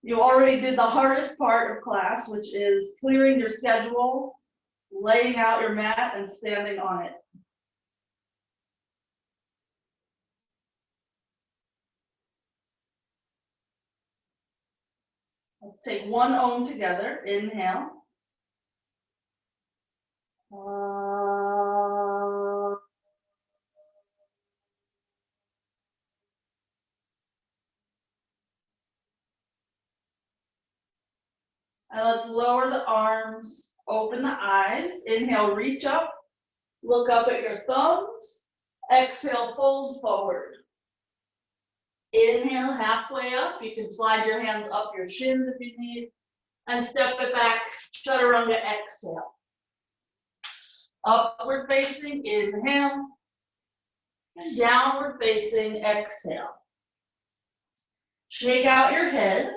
You already did the hardest part of class, which is clearing your schedule, laying out your mat, and standing on it. Let's take one Om together. Inhale. And let's lower the arms, open the eyes. Inhale, reach up, look up at your thumbs. Exhale, fold forward. Inhale, halfway up. You can slide your hands up your shins if you need. And step it back, chaturanga, exhale. Upward facing, inhale. And downward facing, exhale. Shake out your head.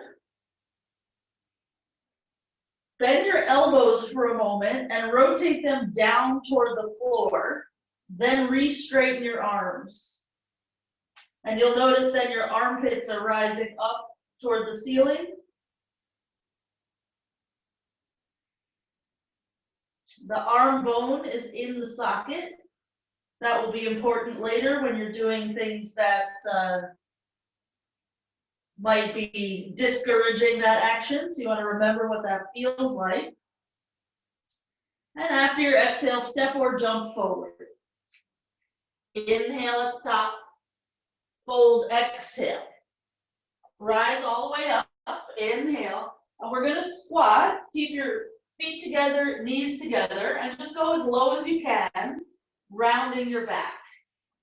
Bend your elbows for a moment and rotate them down toward the floor. Then re-straighten your arms. And you'll notice that your armpits are rising up toward the ceiling. The arm bone is in the socket. That will be important later when you're doing things that might be discouraging that action. So you want to remember what that feels like. And after your exhale, step or jump forward. Inhale at the top, fold, exhale. Rise all the way up, inhale. And we're going to squat. Keep your feet together, knees together, and just go as low as you can, rounding your back.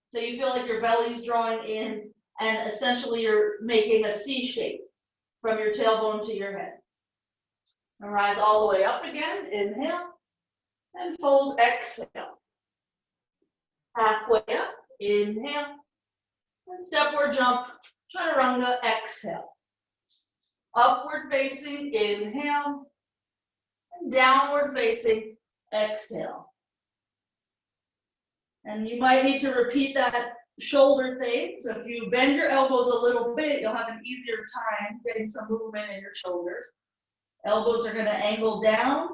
So you feel like your belly's drawing in, and essentially you're making a C shape from your tailbone to your head. And rise all the way up again, inhale, and fold, exhale. Halfway up, inhale, and step or jump, chaturanga, exhale. Upward facing, inhale, and downward facing, exhale. And you might need to repeat that shoulder fade. So if you bend your elbows a little bit, you'll have an easier time getting some movement in your shoulders. Elbows are going to angle down,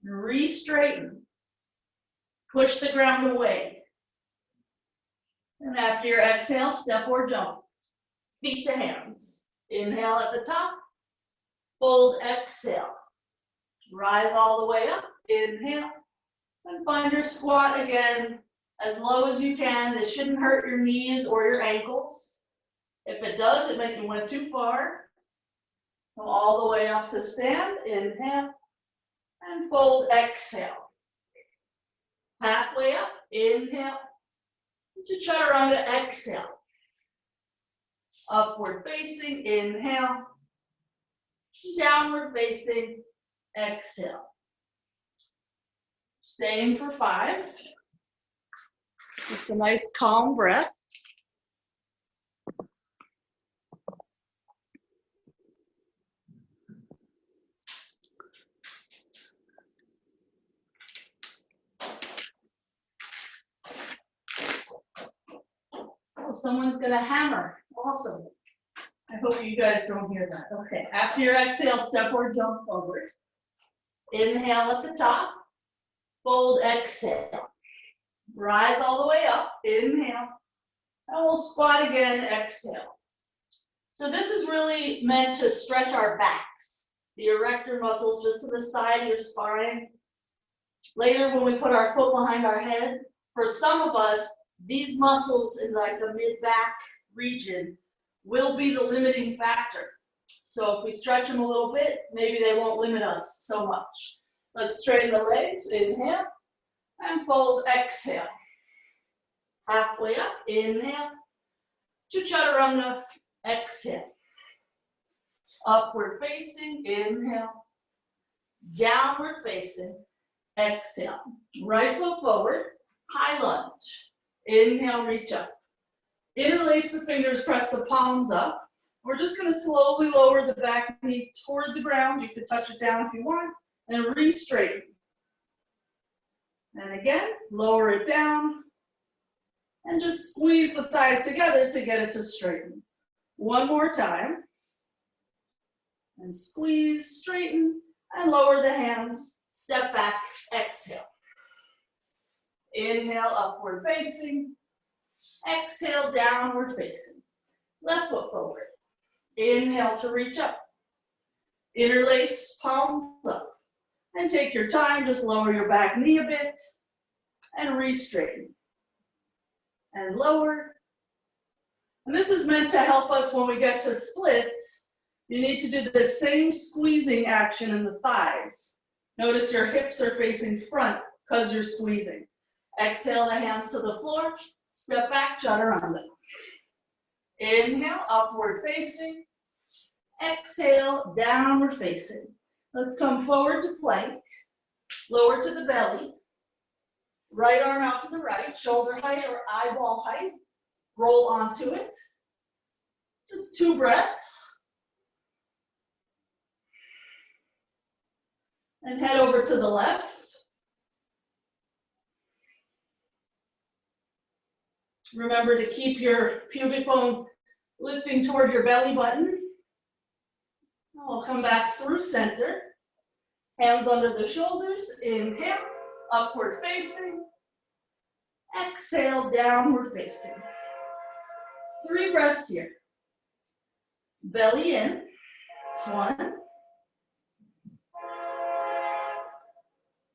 re-straighten, push the ground away. And after your exhale, step or jump, feet to hands. Inhale at the top, fold, exhale. Rise all the way up, inhale, and find your squat again as low as you can. This shouldn't hurt your knees or your ankles. If it does, it might be went too far. Come all the way up to stand, inhale, and fold, exhale. Halfway up, inhale, to chaturanga, exhale. Upward facing, inhale, downward facing, exhale. Staying for 5. Just a nice calm breath. Oh, someone's gonna hammer. Awesome. I hope you guys don't hear that. Okay, after your exhale, step or jump forward. Inhale at the top, fold, exhale. Rise all the way up, inhale, and we'll squat again, exhale. So this is really meant to stretch our backs, the erector muscles just to the side of your spine. Later, when we put our foot behind our head, for some of us, these muscles in like the mid-back region will be the limiting factor. So if we stretch them a little bit, maybe they won't limit us so much. Let's straighten the legs, inhale, and fold, exhale. Halfway up, inhale, to chaturanga, exhale. Upward facing, inhale, downward facing, exhale. Right foot forward, high lunge. Inhale, reach up. Interlace the fingers, press the palms up. We're just going to slowly lower the back knee toward the ground. You can touch it down if you want, and re-straighten. And again, lower it down, and just squeeze the thighs together to get it to straighten. One more time. And squeeze, straighten, and lower the hands. Step back, exhale. Inhale, upward facing. Exhale, downward facing. Left foot forward. Inhale to reach up. Interlace palms up. And take your time, just lower your back knee a bit. And re-straighten. And lower. And this is meant to help us when we get to splits. You need to do the same squeezing action in the thighs. Notice your hips are facing front because you're squeezing. Exhale the hands to the floor. Step back, chaturanga. Inhale, upward facing. Exhale, downward facing. Let's come forward to plank. Lower to the belly. Right arm out to the right, shoulder height or eyeball height. Roll onto it. Just 2 breaths. And head over to the left. Remember to keep your pubic bone lifting toward your belly button. We'll come back through center. Hands under the shoulders. Inhale, upward facing. Exhale, downward facing. 3 breaths here. Belly in. 1.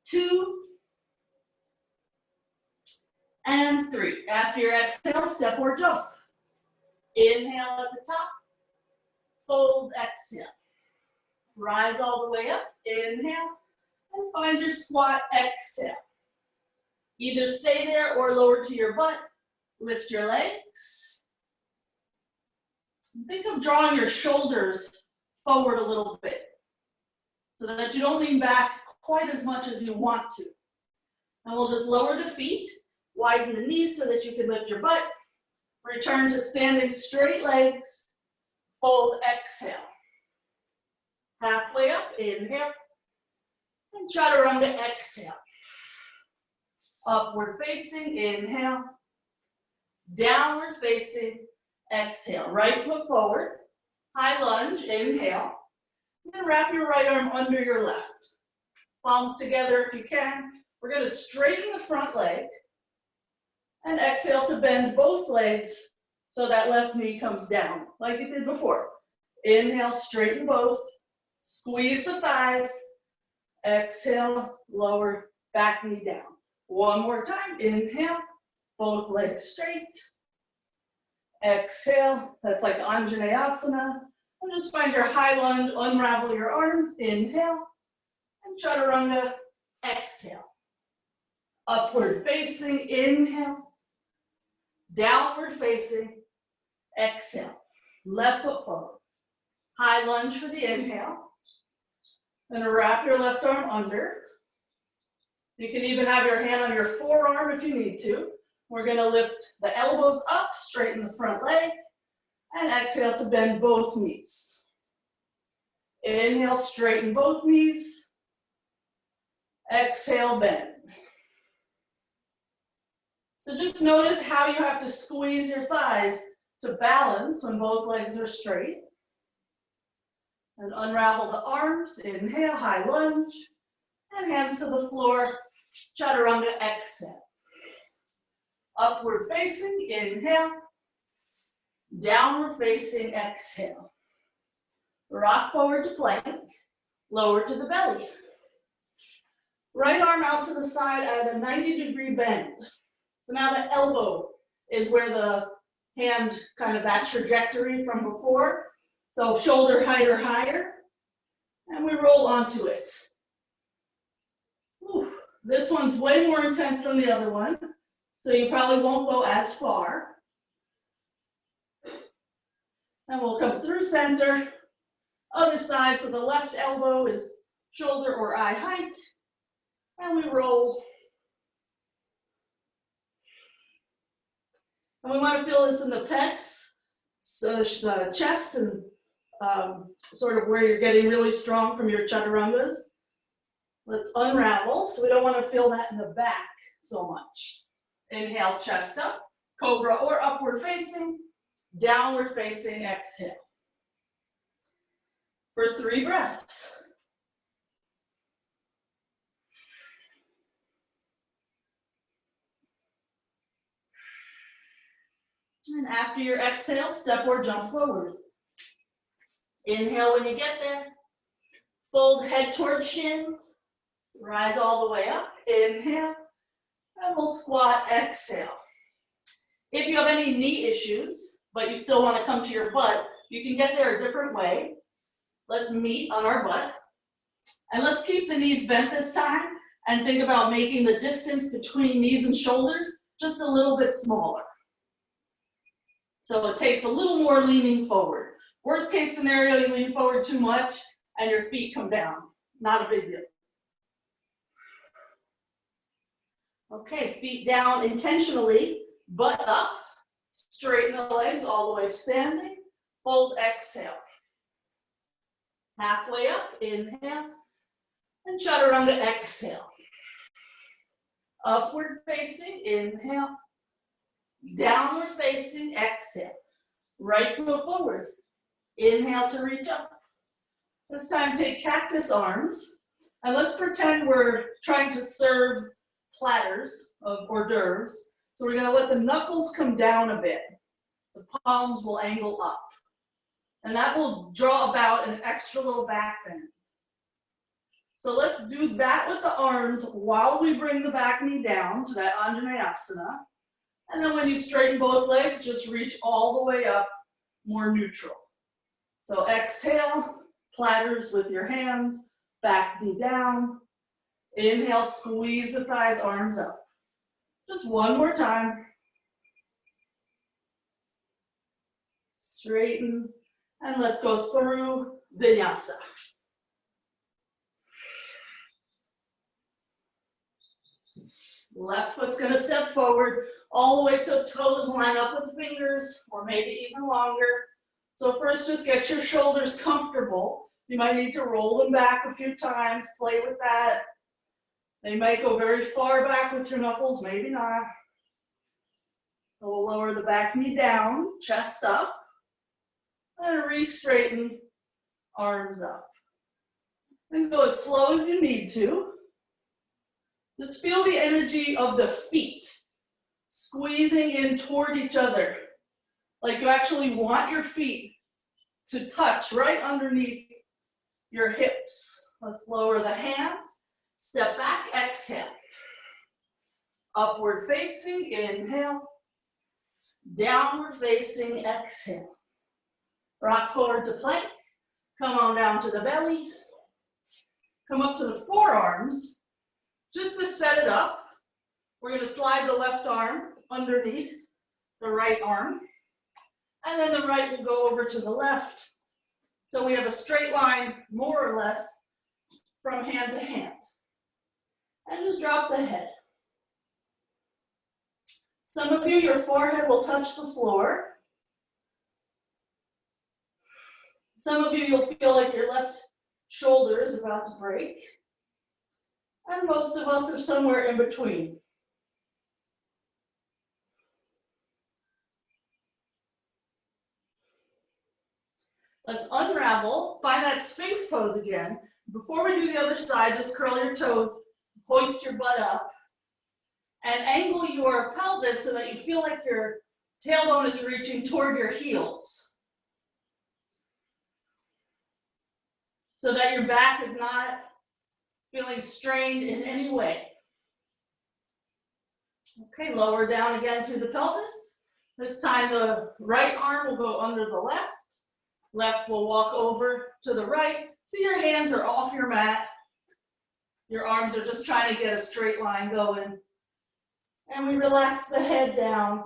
2. And 3. After your exhale, step or jump. Inhale at the top. Fold, exhale. Rise all the way up. Inhale. And find your squat, exhale. Either stay there or lower to your butt. Lift your legs. Think of drawing your shoulders forward a little bit so that you don't lean back quite as much as you want to. And we'll just lower the feet, widen the knees so that you can lift your butt. Return to standing straight legs. Fold, exhale. Halfway up, inhale. And chaturanga, exhale. Upward facing, inhale. Downward facing, exhale. Right foot forward. High lunge, inhale. And wrap your right arm under your left. Palms together if you can. We're going to straighten the front leg. And exhale to bend both legs so that left knee comes down, like it did before. Inhale, straighten both. Squeeze the thighs. Exhale, lower back knee down. One more time. Inhale, both legs straight. Exhale, that's like Anjaneyasana. And just find your high lunge, unravel your arms. Inhale, and chaturanga, exhale. Upward facing, inhale. Downward facing, exhale. Left foot forward. High lunge for the inhale. Then wrap your left arm under. You can even have your hand on your forearm if you need to. We're going to lift the elbows up, straighten the front leg, and exhale to bend both knees. Inhale, straighten both knees. Exhale, bend. So just notice how you have to squeeze your thighs to balance when both legs are straight. And unravel the arms. Inhale, high lunge. And hands to the floor. Chaturanga, exhale. Upward facing, inhale. Downward facing, exhale. Rock forward to plank. Lower to the belly. Right arm out to the side at a 90-degree bend. So now the elbow is where the hand, kind of that trajectory from before. So shoulder height or higher. And we roll onto it. Whew. This one's way more intense than the other one. So you probably won't go as far. And we'll come through center. Other side, so the left elbow is shoulder or eye height. And we roll. And we want to feel this in the pecs, so the chest and sort of where you're getting really strong from your chaturangas. Let's unravel, so we don't want to feel that in the back so much. Inhale, chest up, cobra or upward facing, downward facing, exhale. for 3 breaths. And after your exhale, step or jump forward. Inhale when you get there. Fold head towards shins. Rise all the way up. Inhale. And we'll squat, exhale. If you have any knee issues, but you still want to come to your butt, you can get there a different way. Let's meet on our butt. And let's keep the knees bent this time and think about making the distance between knees and shoulders just a little bit smaller. So it takes a little more leaning forward. Worst case scenario, you lean forward too much and your feet come down. Not a big deal. Okay, feet down intentionally, butt up. Straighten the legs all the way standing. Fold, exhale. Halfway up, inhale. And chaturanga, exhale. Upward facing, inhale. Downward facing, exhale. Right foot forward. Inhale to reach up. This time take cactus arms. And let's pretend we're trying to serve platters of hors d'oeuvres. So we're going to let the knuckles come down a bit. The palms will angle up. And that will draw about an extra little back bend. So let's do that with the arms while we bring the back knee down to that Hanumanasana. And then when you straighten both legs, just reach all the way up, more neutral. So exhale, platters with your hands, back knee down. Inhale, squeeze the thighs, arms up. Just one more time. Straighten, and let's go through vinyasa. Left foot's gonna step forward all the way so toes line up with fingers, or maybe even longer. So first, just get your shoulders comfortable. You might need to roll them back a few times, play with that. They might go very far back with your knuckles, maybe not. So we'll lower the back knee down, chest up, and re-straighten, arms up. And go as slow as you need to. Just feel the energy of the feet squeezing in toward each other. Like you actually want your feet to touch right underneath your hips. Let's lower the hands. Step back, exhale. Upward facing, inhale. Downward facing, exhale. Rock forward to plank. Come on down to the belly. Come up to the forearms. Just to set it up, we're going to slide the left arm underneath the right arm. And then the right will go over to the left. So we have a straight line, more or less, from hand to hand. And just drop the head. Some of you, your forehead will touch the floor. Some of you, you'll feel like your left shoulder is about to break. And most of us are somewhere in between. Let's unravel, find that Sphinx pose again. Before we do the other side, just curl your toes, hoist your butt up, and angle your pelvis so that you feel like your tailbone is reaching toward your heels. So that your back is not feeling strained in any way. Okay, lower down again to the pelvis. This time the right arm will go under the left. Left will walk over to the right. So your hands are off your mat. Your arms are just trying to get a straight line going. And we relax the head down.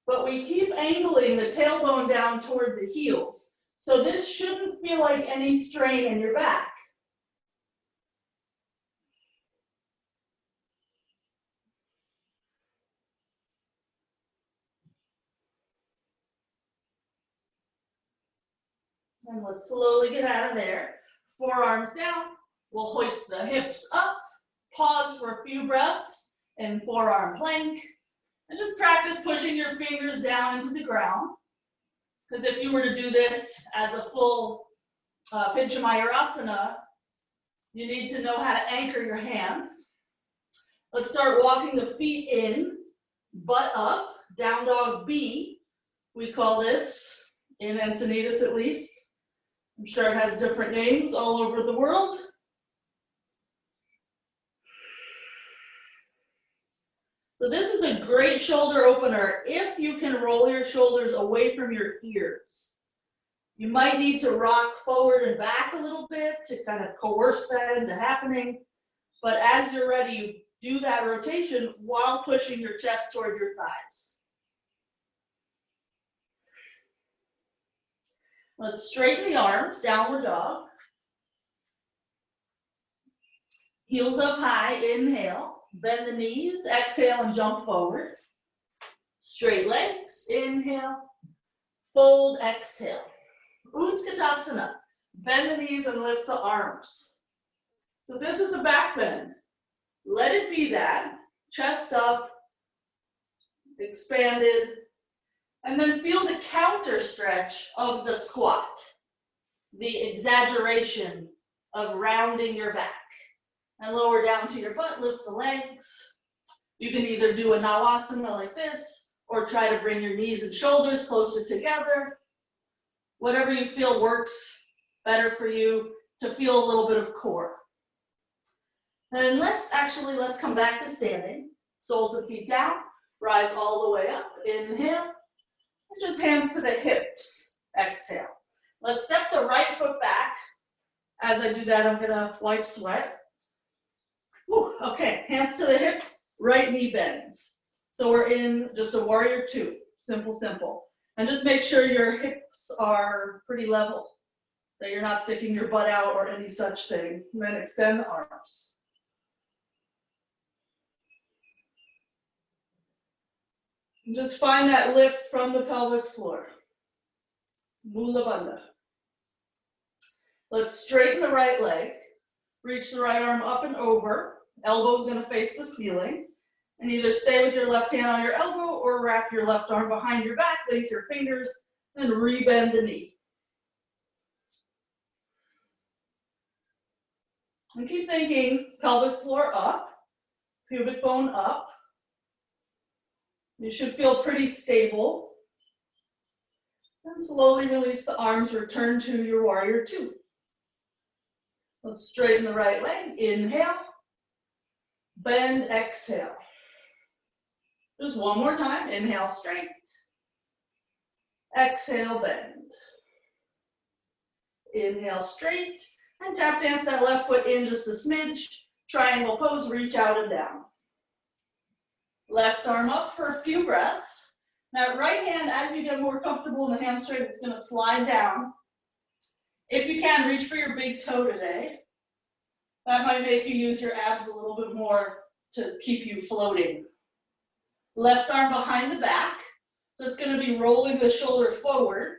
But we keep angling the tailbone down toward the heels. So this shouldn't feel like any strain in your back. And let's slowly get out of there. Forearms down. We'll hoist the hips up. Pause for a few breaths in forearm plank. And just practice pushing your fingers down into the ground. Because if you were to do this as a full Asana, you need to know how to anchor your hands. Let's start walking the feet in, butt up, down dog B. We call this, in Encinitas at least. I'm sure it has different names all over the world. So this is a great shoulder opener if you can roll your shoulders away from your ears. You might need to rock forward and back a little bit to kind of coerce that into happening. But as you're ready, you do that rotation while pushing your chest toward your thighs. Let's straighten the arms, downward dog. Heels up high, inhale. Bend the knees, exhale and jump forward. Straight legs, inhale. Fold, exhale. Utkatasana. Bend the knees and lift the arms. So this is a back bend. Let it be that. Chest up, expanded. And then feel the counter stretch of the squat. The exaggeration of rounding your back. And lower down to your butt, lift the legs. You can either do a Navasana like this, or try to bring your knees and shoulders closer together. Whatever you feel works better for you to feel a little bit of core. And let's come back to standing. Soles of feet down, rise all the way up, inhale. And just hands to the hips, exhale. Let's step the right foot back. As I do that, I'm gonna wipe sweat. Whew, okay, hands to the hips, right knee bends. So we're in just a warrior two, simple, simple. And just make sure your hips are pretty level, that you're not sticking your butt out or any such thing. And then extend the arms. And just find that lift from the pelvic floor. Mula Bandha. Let's straighten the right leg. Reach the right arm up and over. Elbow's gonna face the ceiling. And either stay with your left hand on your elbow or wrap your left arm behind your back, link your fingers, and rebend the knee. And keep thinking, pelvic floor up, pubic bone up. You should feel pretty stable. And slowly release the arms, return to your warrior two. Let's straighten the right leg, inhale, bend, exhale. Just one more time, inhale straight, exhale bend. Inhale straight, and tap dance that left foot in just a smidge. Triangle pose, reach out and down. Left arm up for a few breaths. Now right hand, as you get more comfortable in the hamstring, it's gonna slide down. If you can, reach for your big toe today. That might make you use your abs a little bit more to keep you floating. Left arm behind the back. So it's gonna be rolling the shoulder forward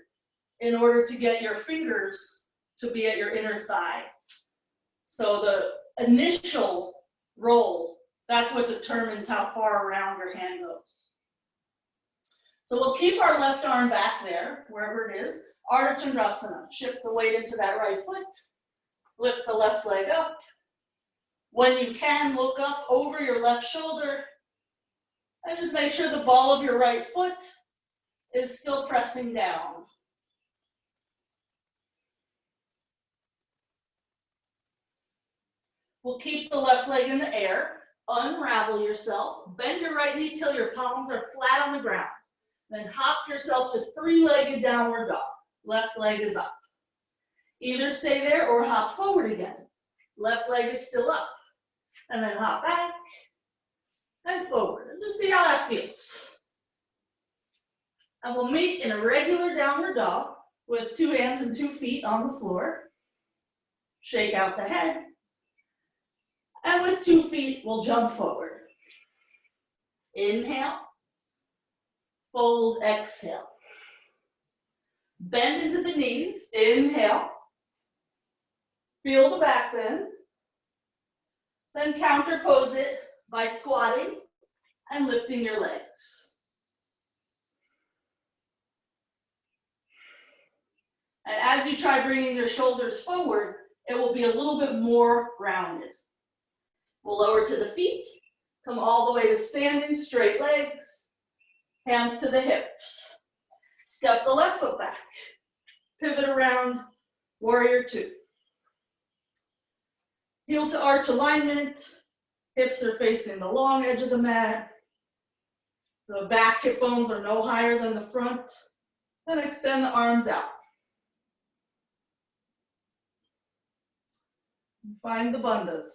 in order to get your fingers to be at your inner thigh. So the initial roll, that's what determines how far around your hand goes. So we'll keep our left arm back there, wherever it is. Ardha Chandrasana. Shift the weight into that right foot. Lift the left leg up. When you can, look up over your left shoulder. And just make sure the ball of your right foot is still pressing down. We'll keep the left leg in the air. Unravel yourself. Bend your right knee till your palms are flat on the ground. Then hop yourself to three-legged downward dog. Left leg is up. Either stay there or hop forward again. Left leg is still up. And then hop back and forward. And just see how that feels. And we'll meet in a regular downward dog with 2 hands and 2 feet on the floor. Shake out the head. And with 2 feet, we'll jump forward. Inhale. Fold, exhale. Bend into the knees. Inhale. Feel the back bend. Then counter pose it by squatting and lifting your legs. And as you try bringing your shoulders forward, it will be a little bit more rounded. We'll lower to the feet, come all the way to standing, straight legs, hands to the hips. Step the left foot back, pivot around, warrior two. Heel to arch alignment, hips are facing the long edge of the mat. The back hip bones are no higher than the front. Then extend the arms out. Find the bandhas.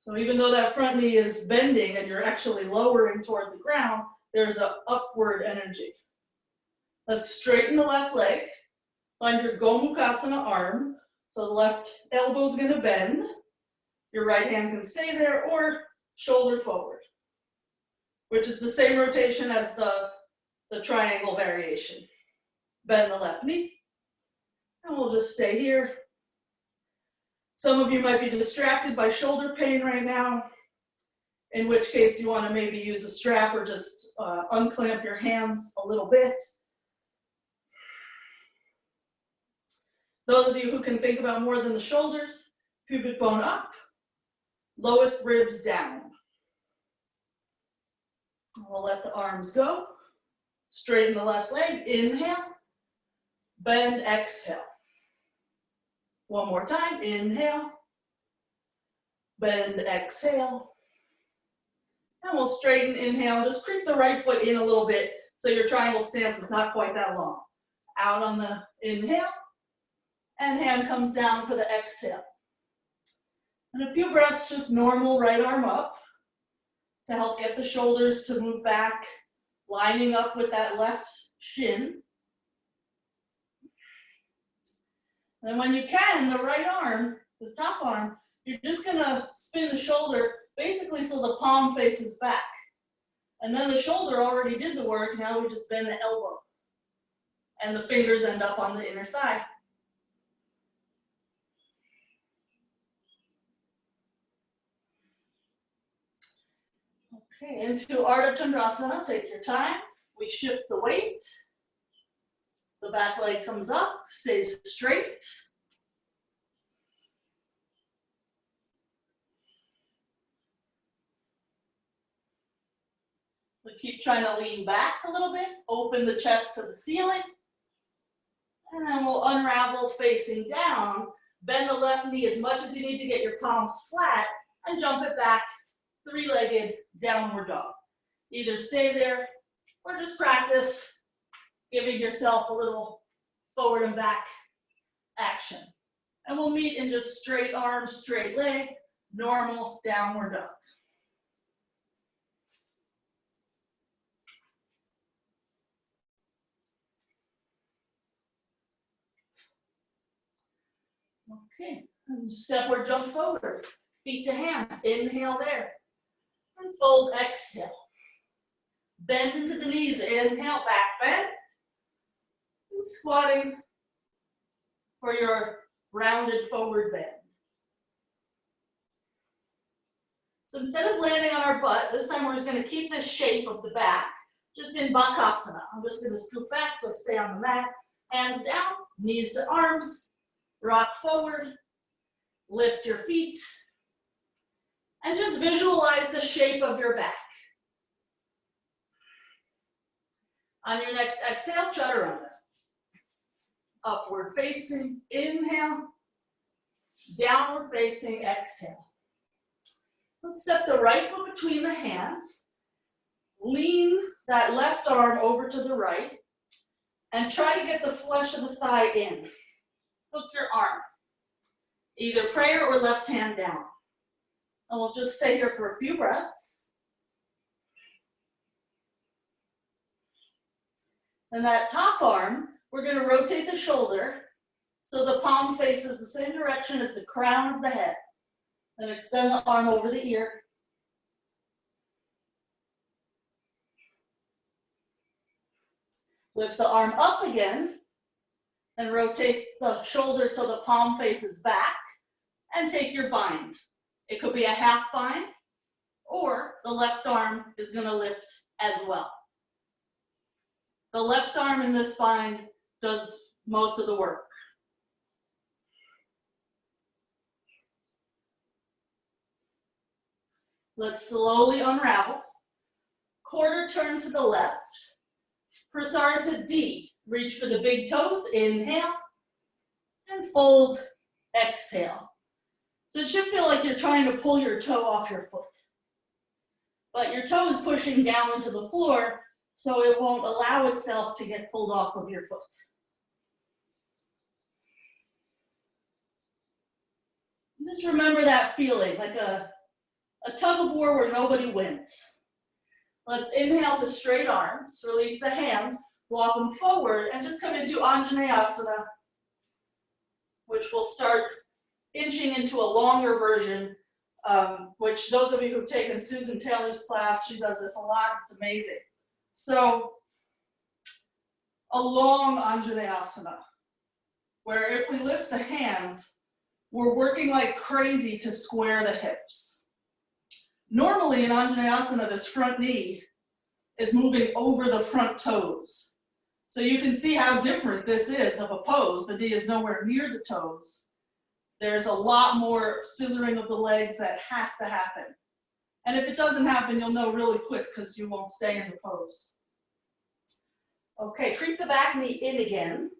So even though that front knee is bending and you're actually lowering toward the ground, there's an upward energy. Let's straighten the left leg. Find your Gomukhasana arm. So the left elbow is going to bend. Your right hand can stay there or shoulder forward, which is the same rotation as the triangle variation. Bend the left knee. And we'll just stay here. Some of you might be distracted by shoulder pain right now, in which case you want to maybe use a strap or just unclamp your hands a little bit. Those of you who can think about more than the shoulders, pubic bone up, lowest ribs down. We'll let the arms go. Straighten the left leg, inhale, bend, exhale. One more time, inhale, bend, exhale. And we'll straighten, inhale, just creep the right foot in a little bit so your triangle stance is not quite that long. Out on the inhale, and hand comes down for the exhale. And a few breaths, just normal right arm up to help get the shoulders to move back, lining up with that left shin. And when you can, the right arm, this top arm, you're just gonna spin the shoulder basically so the palm faces back. And then the shoulder already did the work, now we just bend the elbow. And the fingers end up on the inner thigh. Okay, into Ardha Chandrasana, take your time. We shift the weight. The back leg comes up, stays straight. We keep trying to lean back a little bit, open the chest to the ceiling. And then we'll unravel facing down. Bend the left knee as much as you need to get your palms flat and jump it back, three-legged downward dog. Either stay there or just practice giving yourself a little forward and back action. And we'll meet in just straight arm, straight leg, normal downward dog. Okay, and step or jump forward. Feet to hands, inhale there. And fold, exhale. Bend into the knees, inhale, back bend. And squatting for your rounded forward bend. So instead of landing on our butt, this time we're just going to keep this shape of the back, just in Bakasana. I'm just going to scoop back, so stay on the mat. Hands down, knees to arms, rock forward, lift your feet, and just visualize the shape of your back. On your next exhale, chaturanga. Upward facing, inhale. Downward facing, exhale. Let's step the right foot between the hands. Lean that left arm over to the right. And try to get the flesh of the thigh in. Hook your arm. Either prayer or left hand down. And we'll just stay here for a few breaths. And that top arm, we're going to rotate the shoulder so the palm faces the same direction as the crown of the head. Then extend the arm over the ear. Lift the arm up again and rotate the shoulder so the palm faces back and take your bind. It could be a half bind or the left arm is going to lift as well. The left arm in this bind does most of the work. Let's slowly unravel. Quarter turn to the left. Press arm to D. Reach for the big toes. Inhale. And fold. Exhale. So it should feel like you're trying to pull your toe off your foot. But your toe is pushing down into the floor, so it won't allow itself to get pulled off of your foot. Just remember that feeling, like a tug of war where nobody wins. Let's inhale to straight arms, release the hands, walk them forward, and just come into Anjaneyasana, which will start inching into a longer version, which those of you who've taken Susan Taylor's class, she does this a lot, it's amazing. So, a long Anjaneyasana, where if we lift the hands, we're working like crazy to square the hips. Normally in Anjaneyasana, this front knee is moving over the front toes. So you can see how different this is of a pose. The knee is nowhere near the toes. There's a lot more scissoring of the legs that has to happen. And if it doesn't happen, you'll know really quick because you won't stay in the pose. Okay, creep the back knee in again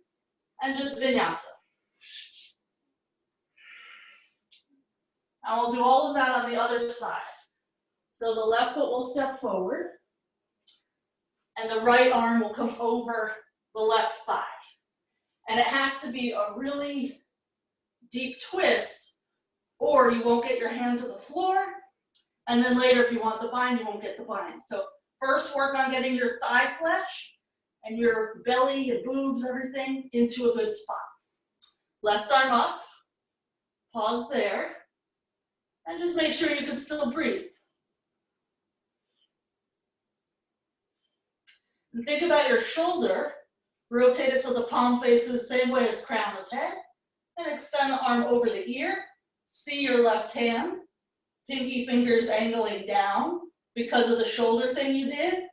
and just vinyasa. And we'll do all of that on the other side. So the left foot will step forward and the right arm will come over the left thigh. And it has to be a really deep twist or you won't get your hand to the floor. And then later, if you want the bind, you won't get the bind. So first work on getting your thigh flesh and your belly, your boobs, everything into a good spot. Left arm up, pause there, and just make sure you can still breathe. And think about your shoulder, rotate it so the palm faces the same way as crown of head, and extend the arm over the ear. See your left hand, pinky fingers angling down because of the shoulder thing you did.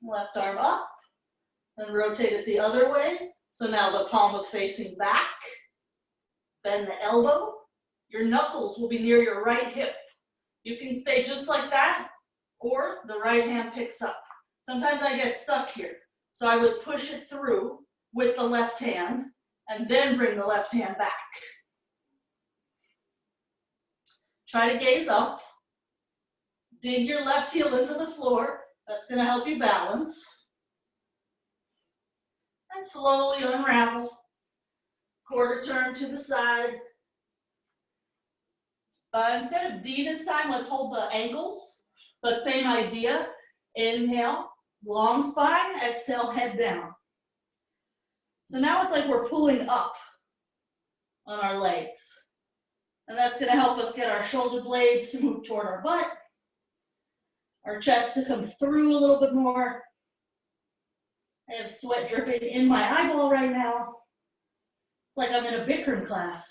Left arm up, and rotate it the other way. So now the palm is facing back. Bend the elbow. Your knuckles will be near your right hip. You can stay just like that, or the right hand picks up. Sometimes I get stuck here. So I would push it through with the left hand, and then bring the left hand back. Try to gaze up. Dig your left heel into the floor. That's going to help you balance. And slowly unravel. Quarter turn to the side. Instead of D this time, let's hold the ankles, but same idea. Inhale, long spine, exhale, head down. So now it's like we're pulling up on our legs. And that's going to help us get our shoulder blades to move toward our butt, our chest to come through a little bit more. I have sweat dripping in my eyeball right now. It's like I'm in a Bikram class.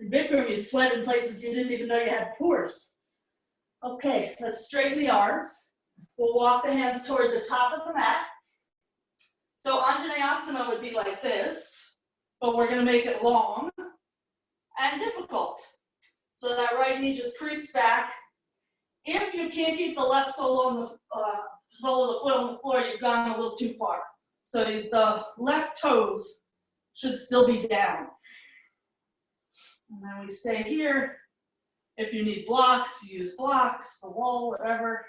In Bikram, you sweat in places you didn't even know you had pores. Okay, let's straighten the arms. We'll walk the hands toward the top of the mat. So Anjaneyasana would be like this, but we're going to make it long and difficult. So that right knee just creeps back. If you can't keep the left sole on the sole of the foot on the floor, you've gone a little too far. So the left toes should still be down. And then we stay here. If you need blocks, use blocks, the wall, whatever.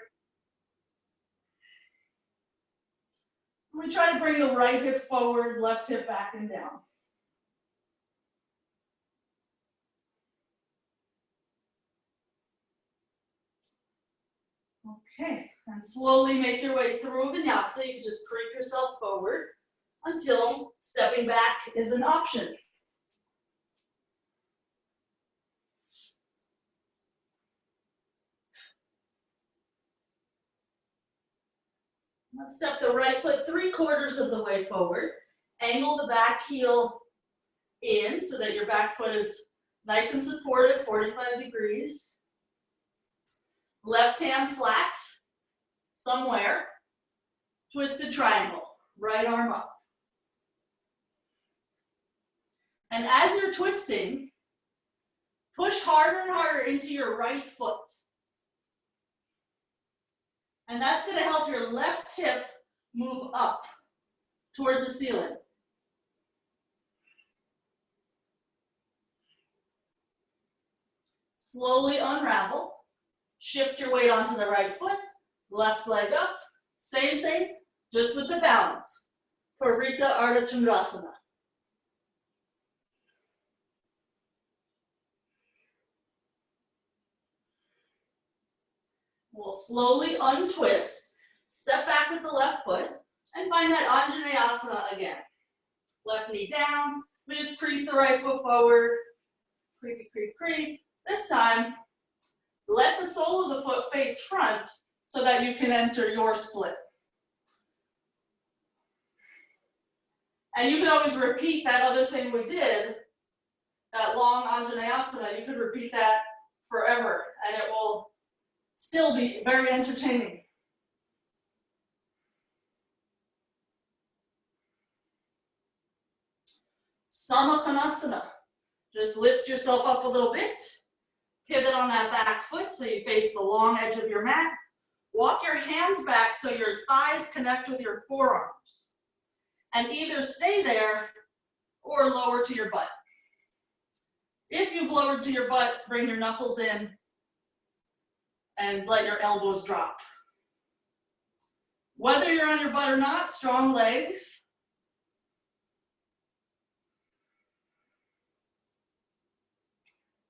We try to bring the right hip forward, left hip back and down. Okay, and slowly make your way through vinyasa. You can just creep yourself forward until stepping back is an option. Let's step the right foot 3/4 of the way forward. Angle the back heel in so that your back foot is nice and supported, 45 degrees. Left hand flat, somewhere. Twisted triangle, right arm up. And as you're twisting, push harder and harder into your right foot. And that's going to help your left hip move up toward the ceiling. Slowly unravel. Shift your weight onto the right foot, left leg up. Same thing, just with the balance. Parita Ardha Chandrasana. We'll slowly untwist, step back with the left foot, and find that Anjaneyasana again. Left knee down, we just creep the right foot forward, creepy, creep, creep. This time, let the sole of the foot face front so that you can enter your split. And you can always repeat that other thing we did, that long Anjaneyasana, you could repeat that forever, and it will still be very entertaining. Supta Konasana. Just lift yourself up a little bit. Pivot on that back foot so you face the long edge of your mat. Walk your hands back so your thighs connect with your forearms. And either stay there or lower to your butt. If you've lowered to your butt, bring your knuckles in and let your elbows drop. Whether you're on your butt or not, strong legs.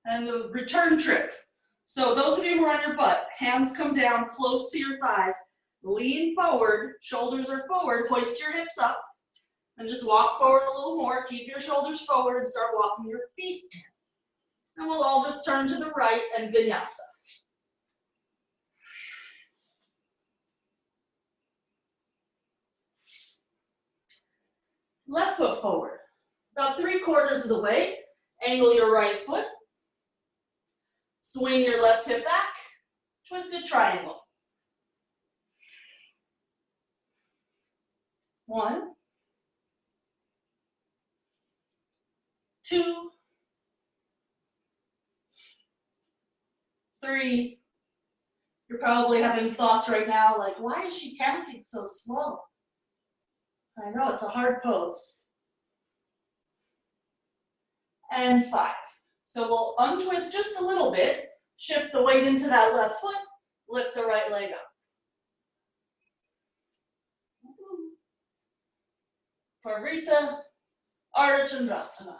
And the return trip. So those of you who are on your butt, hands come down close to your thighs, lean forward, shoulders are forward, hoist your hips up, and just walk forward a little more, keep your shoulders forward and start walking your feet in. And we'll all just turn to the right and vinyasa. Left foot forward, about 3/4 of the way, angle your right foot, swing your left hip back, twisted triangle. 1, 2, 3. You're probably having thoughts right now like, why is she counting so slow? I know, it's a hard pose. And 5. So we'll untwist just a little bit, shift the weight into that left foot, lift the right leg up. Parita Ardha Chandrasana.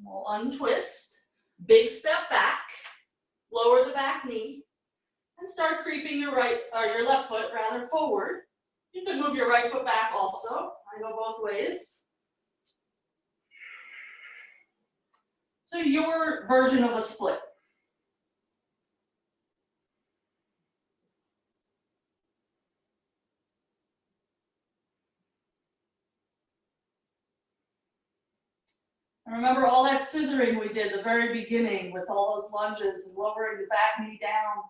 We'll untwist, big step back, lower the back knee, and start creeping your left foot rather forward. You can move your right foot back also. I go both ways. So your version of a split. And remember all that scissoring we did at the very beginning with all those lunges and lowering the back knee down.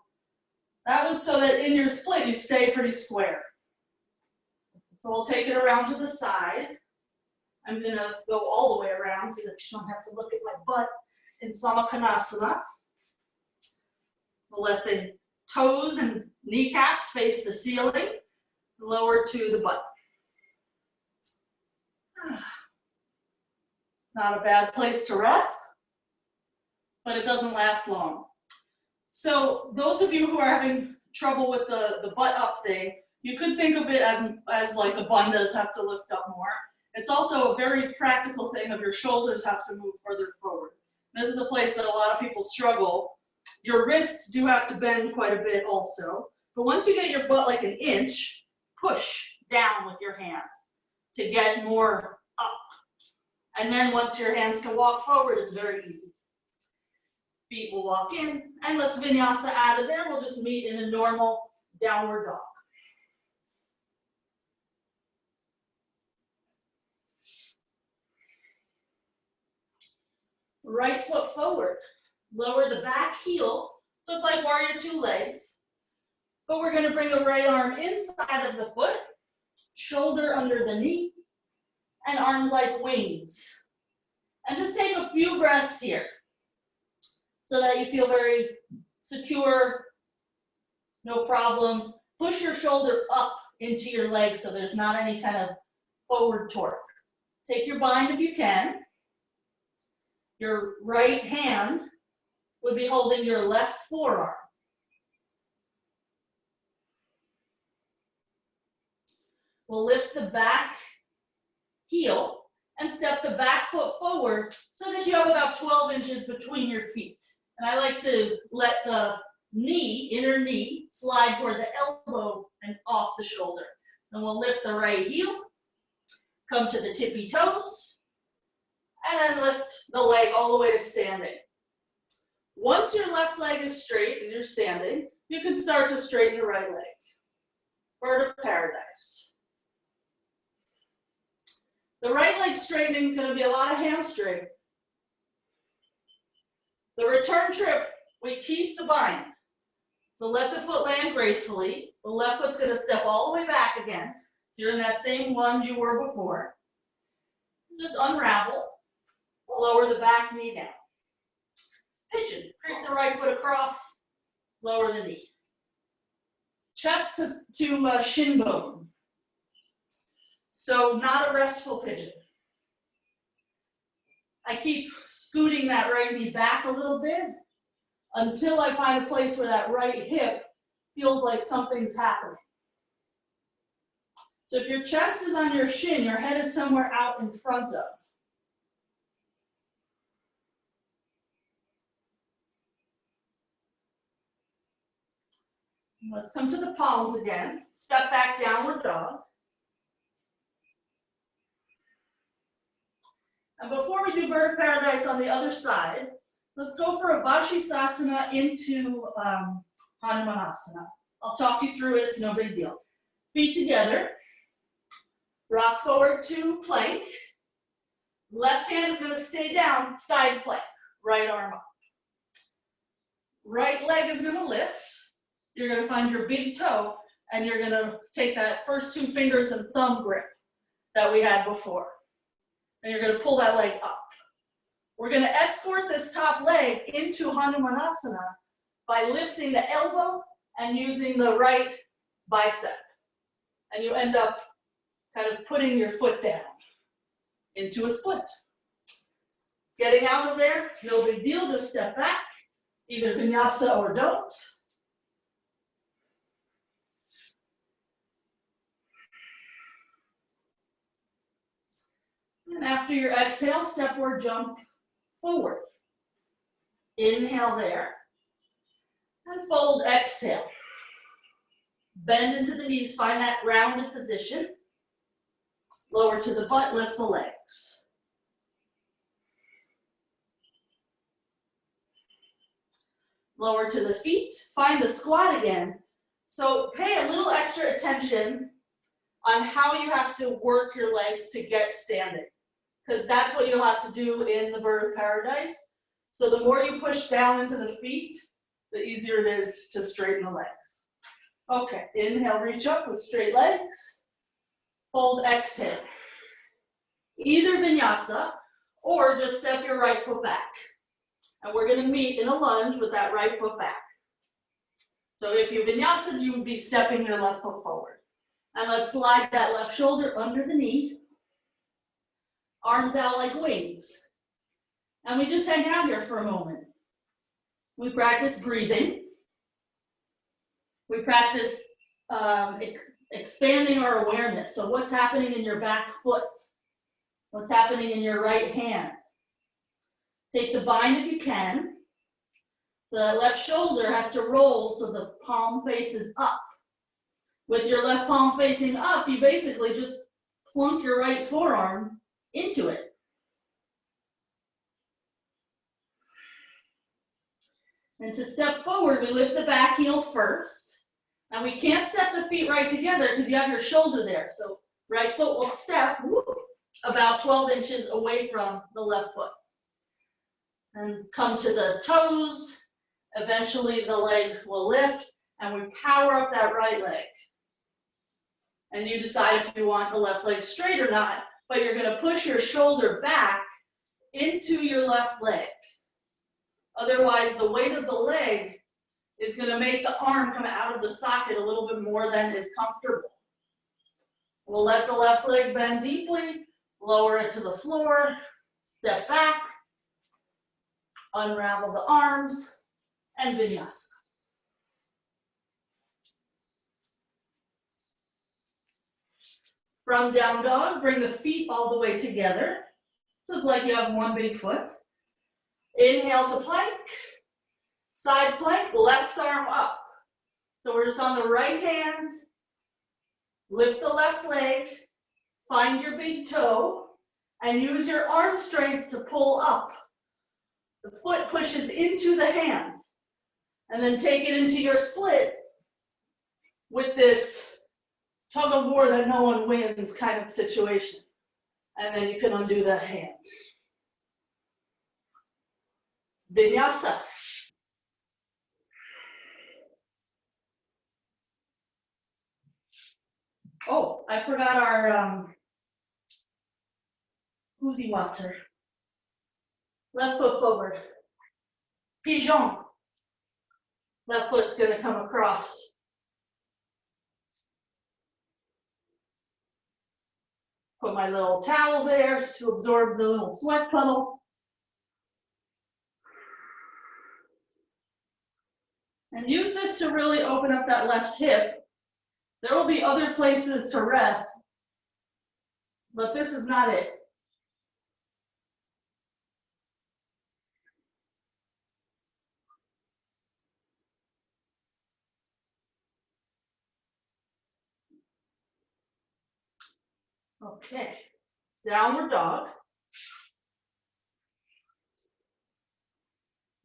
That was so that in your split you stay pretty square. So we'll take it around to the side. I'm gonna go all the way around so that you don't have to look at my butt in Supta Konasana. We'll let the toes and kneecaps face the ceiling, lower to the butt. Not a bad place to rest, but it doesn't last long. So those of you who are having trouble with the butt up thing, you could think of it as like the bandhas have to lift up more. It's also a very practical thing of your shoulders have to move further forward. This is a place that a lot of people struggle. Your wrists do have to bend quite a bit also. But once you get your butt like an inch, push down with your hands to get more up. And then once your hands can walk forward, it's very easy. Feet will walk in, and let's vinyasa out of there. We'll just meet in a normal downward dog. Right foot forward. Lower the back heel. So it's like warrior two legs. But we're going to bring the right arm inside of the foot, shoulder under the knee, and arms like wings. And just take a few breaths here so that you feel very secure, no problems. Push your shoulder up into your leg so there's not any kind of forward torque. Take your bind if you can. Your right hand would be holding your left forearm. We'll lift the back heel and step the back foot forward so that you have about 12 inches between your feet. And I like to let the knee, inner knee, slide toward the elbow and off the shoulder. Then we'll lift the right heel, come to the tippy toes, and then lift the leg all the way to standing. Once your left leg is straight and you're standing, you can start to straighten your right leg. Bird of paradise. The right leg straightening is going to be a lot of hamstring. The return trip, we keep the bind. So let the foot land gracefully. The left foot's going to step all the way back again. So you're in that same lunge you were before. Just unravel. Lower the back knee down. Pigeon. Creep the right foot across. Lower the knee. Chest to shin bone. So not a restful pigeon. I keep scooting that right knee back a little bit until I find a place where that right hip feels like something's happening. So if your chest is on your shin, your head is somewhere out in front of. Let's come to the palms again. Step back, downward dog. And before we do bird of paradise on the other side, let's go for a Vasishthasana into Hanumanasana. I'll talk you through it, it's no big deal. Feet together, rock forward to plank. Left hand is going to stay down, side plank, right arm up. Right leg is going to lift. You're going to find your big toe, and you're going to take that first two fingers and thumb grip that we had before. And you're going to pull that leg up. We're going to escort this top leg into Hanumanasana by lifting the elbow and using the right bicep. And you end up kind of putting your foot down into a split. Getting out of there, no big deal, just step back, either vinyasa or don't. And after your exhale, step or jump forward. Inhale there. And fold, exhale. Bend into the knees, find that rounded position. Lower to the butt, lift the legs. Lower to the feet, find the squat again. So pay a little extra attention on how you have to work your legs to get standing, because that's what you'll have to do in the bird of paradise. So the more you push down into the feet, the easier it is to straighten the legs. Okay, inhale, reach up with straight legs. Fold, exhale. Either vinyasa or just step your right foot back. And we're going to meet in a lunge with that right foot back. So if you vinyasa, you would be stepping your left foot forward. And let's slide that left shoulder under the knee. Arms out like wings. And we just hang out here for a moment. We practice breathing. We practice expanding our awareness. So what's happening in your back foot? What's happening in your right hand? Take the bind if you can. So that left shoulder has to roll so the palm faces up. With your left palm facing up, you basically just plunk your right forearm into it. And to step forward, we lift the back heel first. And we can't step the feet right together because you have your shoulder there. So right foot will step about 12 inches away from the left foot. And come to the toes. Eventually the leg will lift and we power up that right leg. And you decide if you want the left leg straight or not, but you're gonna push your shoulder back into your left leg. Otherwise, the weight of the leg is gonna make the arm come out of the socket a little bit more than is comfortable. We'll let the left leg bend deeply, lower it to the floor, step back, unravel the arms, and vinyasa. From down dog, bring the feet all the way together. So it's like you have one big foot. Inhale to plank, side plank, left arm up. So we're just on the right hand, lift the left leg, find your big toe, and use your arm strength to pull up. The foot pushes into the hand, and then take it into your split with this tug of war that no one wins kind of situation. And then you can undo that hand. Vinyasa. Oh, I forgot our Uzi water. Left foot forward. Pigeon. Left foot's gonna come across. Put my little towel there to absorb the little sweat puddle. And use this to really open up that left hip. There will be other places to rest, but this is not it. Okay, downward dog.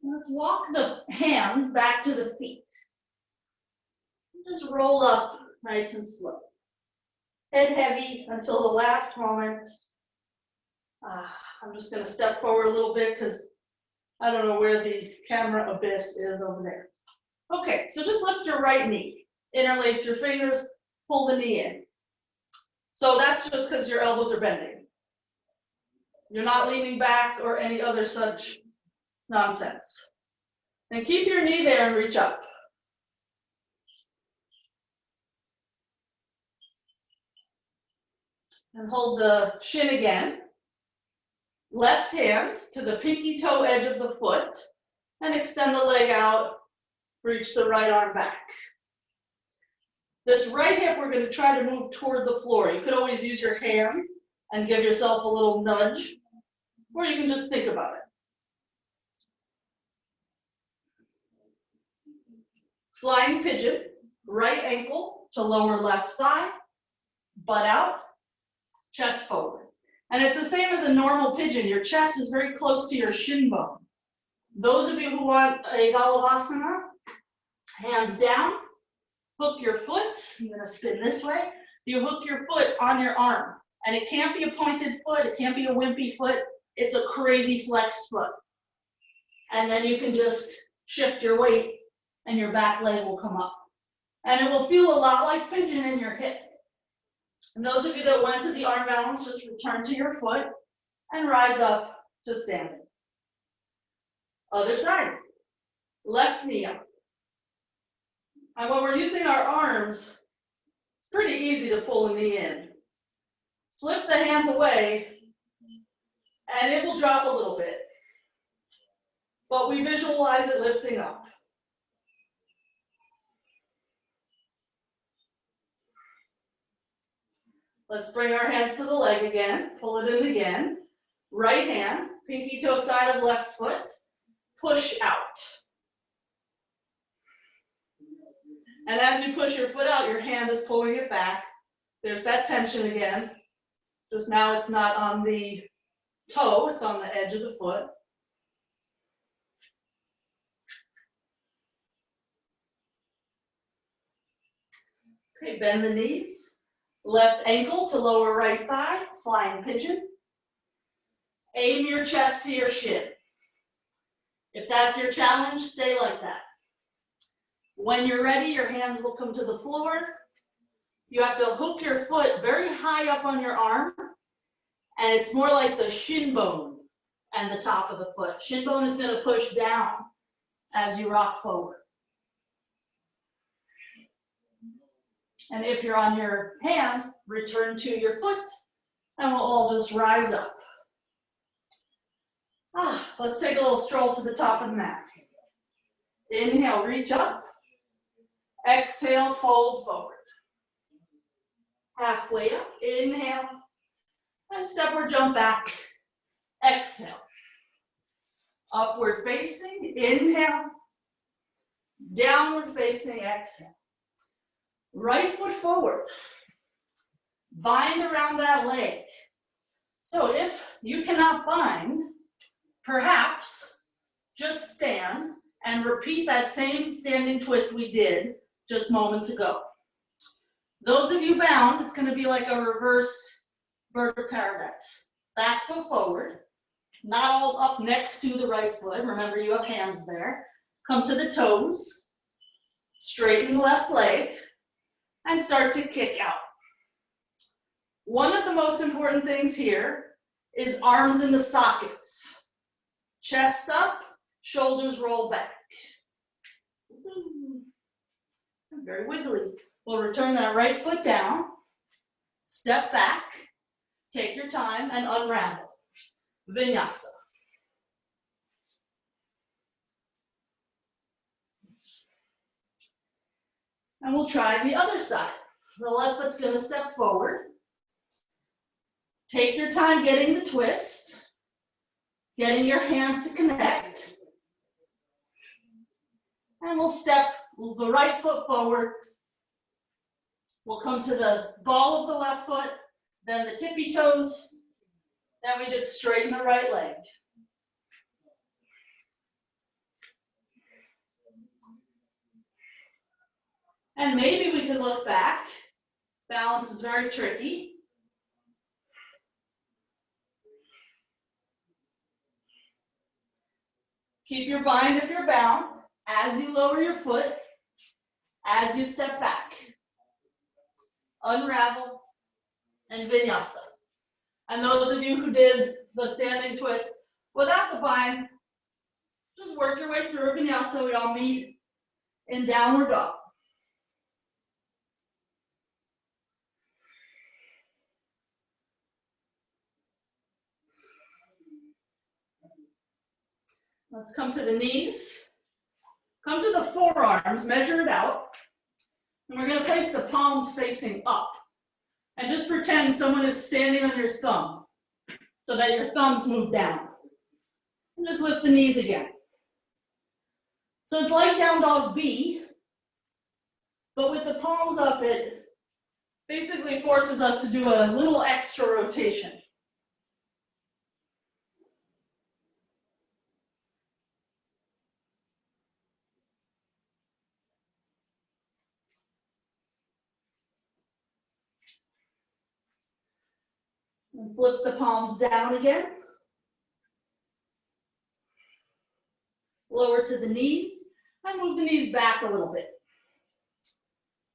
Let's walk the hands back to the feet. Just roll up nice and slow. Head heavy until the last moment. I'm just going to step forward a little bit because I don't know where the camera abyss is over there. Okay, so just lift your right knee. Interlace your fingers, pull the knee in. So that's just because your elbows are bending. You're not leaning back or any other such nonsense. And keep your knee there and reach up. And hold the shin again. Left hand to the pinky toe edge of the foot and extend the leg out, reach the right arm back. This right hip, we're going to try to move toward the floor. You could always use your hand and give yourself a little nudge, or you can just think about it. Flying pigeon, right ankle to lower left thigh, butt out, chest forward. And it's the same as a normal pigeon. Your chest is very close to your shin bone. Those of you who want a Vasishthasana, hands down, hook your foot. I'm going to spin this way. You hook your foot on your arm. And it can't be a pointed foot. It can't be a wimpy foot. It's a crazy flexed foot. And then you can just shift your weight and your back leg will come up. And it will feel a lot like pigeon in your hip. And those of you that went to the arm balance, just return to your foot and rise up to standing. Other side. Left knee up. And when we're using our arms, it's pretty easy to pull a knee in. Slip the hands away, and it will drop a little bit. But we visualize it lifting up. Let's bring our hands to the leg again. Pull it in again. Right hand, pinky toe side of left foot. Push out. And as you push your foot out, your hand is pulling it back. There's that tension again. Just now it's not on the toe, it's on the edge of the foot. Okay, bend the knees. Left ankle to lower right thigh, flying pigeon. Aim your chest to your shin. If that's your challenge, stay like that. When you're ready, your hands will come to the floor. You have to hook your foot very high up on your arm, and it's more like the shin bone and the top of the foot. Shin bone is going to push down as you rock forward. And if you're on your hands, return to your foot, and we'll all just rise up. Let's take a little stroll to the top of the mat. Inhale, reach up. Exhale, fold forward. Halfway up, inhale, and step or jump back. Exhale. Upward facing, inhale. Downward facing, exhale. Right foot forward. Bind around that leg. So if you cannot bind, perhaps just stand and repeat that same standing twist we did just moments ago. Those of you bound, it's going to be like a reverse vertical paradise. Back foot forward, not all up next to the right foot. Remember, you have hands there. Come to the toes, straighten the left leg, and start to kick out. One of the most important things here is arms in the sockets. Chest up, shoulders roll back. Very wiggly. We'll return that right foot down, step back, take your time, and unravel. Vinyasa. And we'll try the other side. The left foot's going to step forward. Take your time getting the twist, getting your hands to connect. And we'll step the right foot forward. We'll come to the ball of the left foot, then the tippy toes. Then we just straighten the right leg. And maybe we can look back. Balance is very tricky. Keep your bind if you're bound as you lower your foot, as you step back. Unravel and vinyasa. And those of you who did the standing twist without the bind, just work your way through vinyasa. We all meet in downward dog. Let's come to the knees. Come to the forearms, measure it out. And we're going to place the palms facing up. And just pretend someone is standing on your thumb so that your thumbs move down. And just lift the knees again. So it's like down dog B, but with the palms up, it basically forces us to do a little extra rotation. And flip the palms down again. Lower to the knees, and move the knees back a little bit.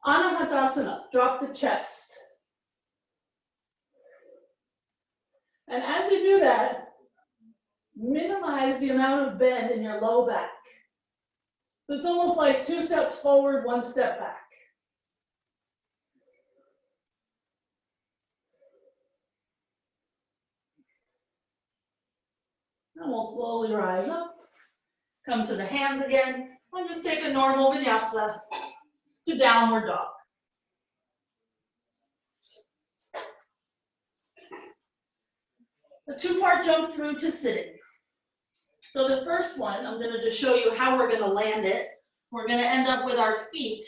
Hanumanasana, drop the chest. And as you do that, minimize the amount of bend in your low back. So it's almost like 2 steps forward, 1 step back. And we'll slowly rise up, come to the hands again, and just take a normal vinyasa to downward dog. A 2-part jump through to sitting. So the first one, I'm going to just show you how we're going to land it. We're going to end up with our feet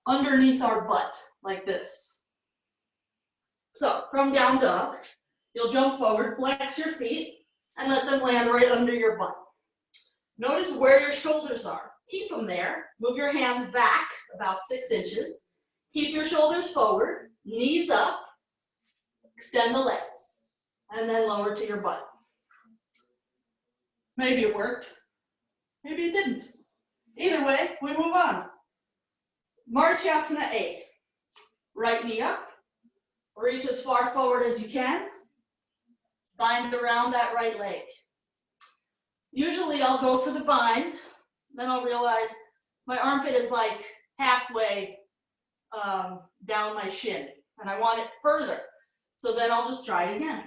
underneath our butt, like this. So from down dog, you'll jump forward, flex your feet, and let them land right under your butt. Notice where your shoulders are. Keep them there. Move your hands back about 6 inches. Keep your shoulders forward, knees up, extend the legs, and then lower to your butt. Maybe it worked. Maybe you didn't. Either way, we move on. Marchasana 8. Right knee up. Reach as far forward as you can. Bind around that right leg. Usually I'll go for the bind. Then I'll realize my armpit is like halfway down my shin. And I want it further. So then I'll just try it again.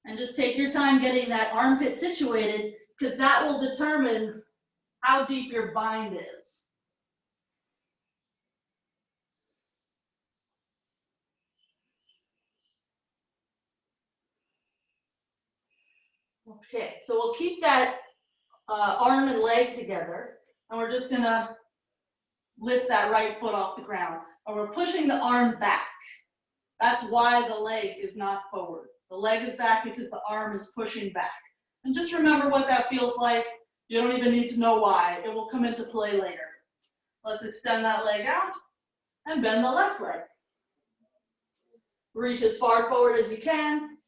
And just take your time getting that armpit situated, because that will determine how deep your bind is. Okay, so we'll keep that arm and leg together, and we're just gonna lift that right foot off the ground. And we're pushing the arm back. That's why the leg is not forward. The leg is back because the arm is pushing back. And just remember what that feels like. You don't even need to know why. It will come into play later. Let's extend that leg out and bend the left leg. Reach as far forward as you can.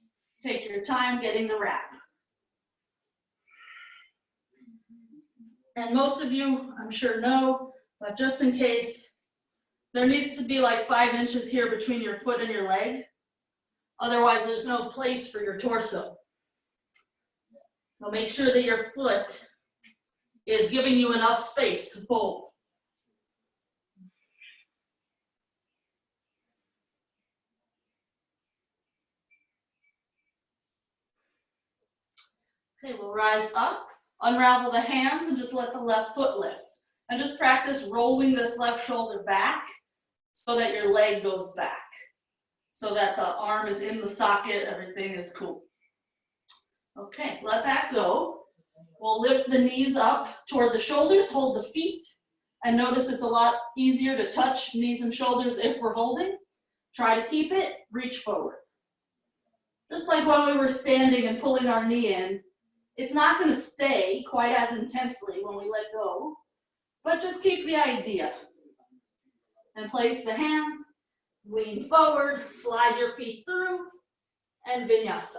Take your time getting the wrap. And most of you, I'm sure, know, but just in case, there needs to be like 5 inches here between your foot and your leg. Otherwise, there's no place for your torso. So make sure that your foot is giving you enough space to fold. Okay, we'll rise up, unravel the hands, and just let the left foot lift. And just practice rolling this left shoulder back so that your leg goes back. So that the arm is in the socket, everything is cool. Okay, let that go. We'll lift the knees up toward the shoulders, hold the feet, and notice it's a lot easier to touch knees and shoulders if we're holding. Try to keep it, reach forward. Just like when we were standing and pulling our knee in, it's not going to stay quite as intensely when we let go, but just keep the idea. And place the hands, lean forward, slide your feet through, and vinyasa.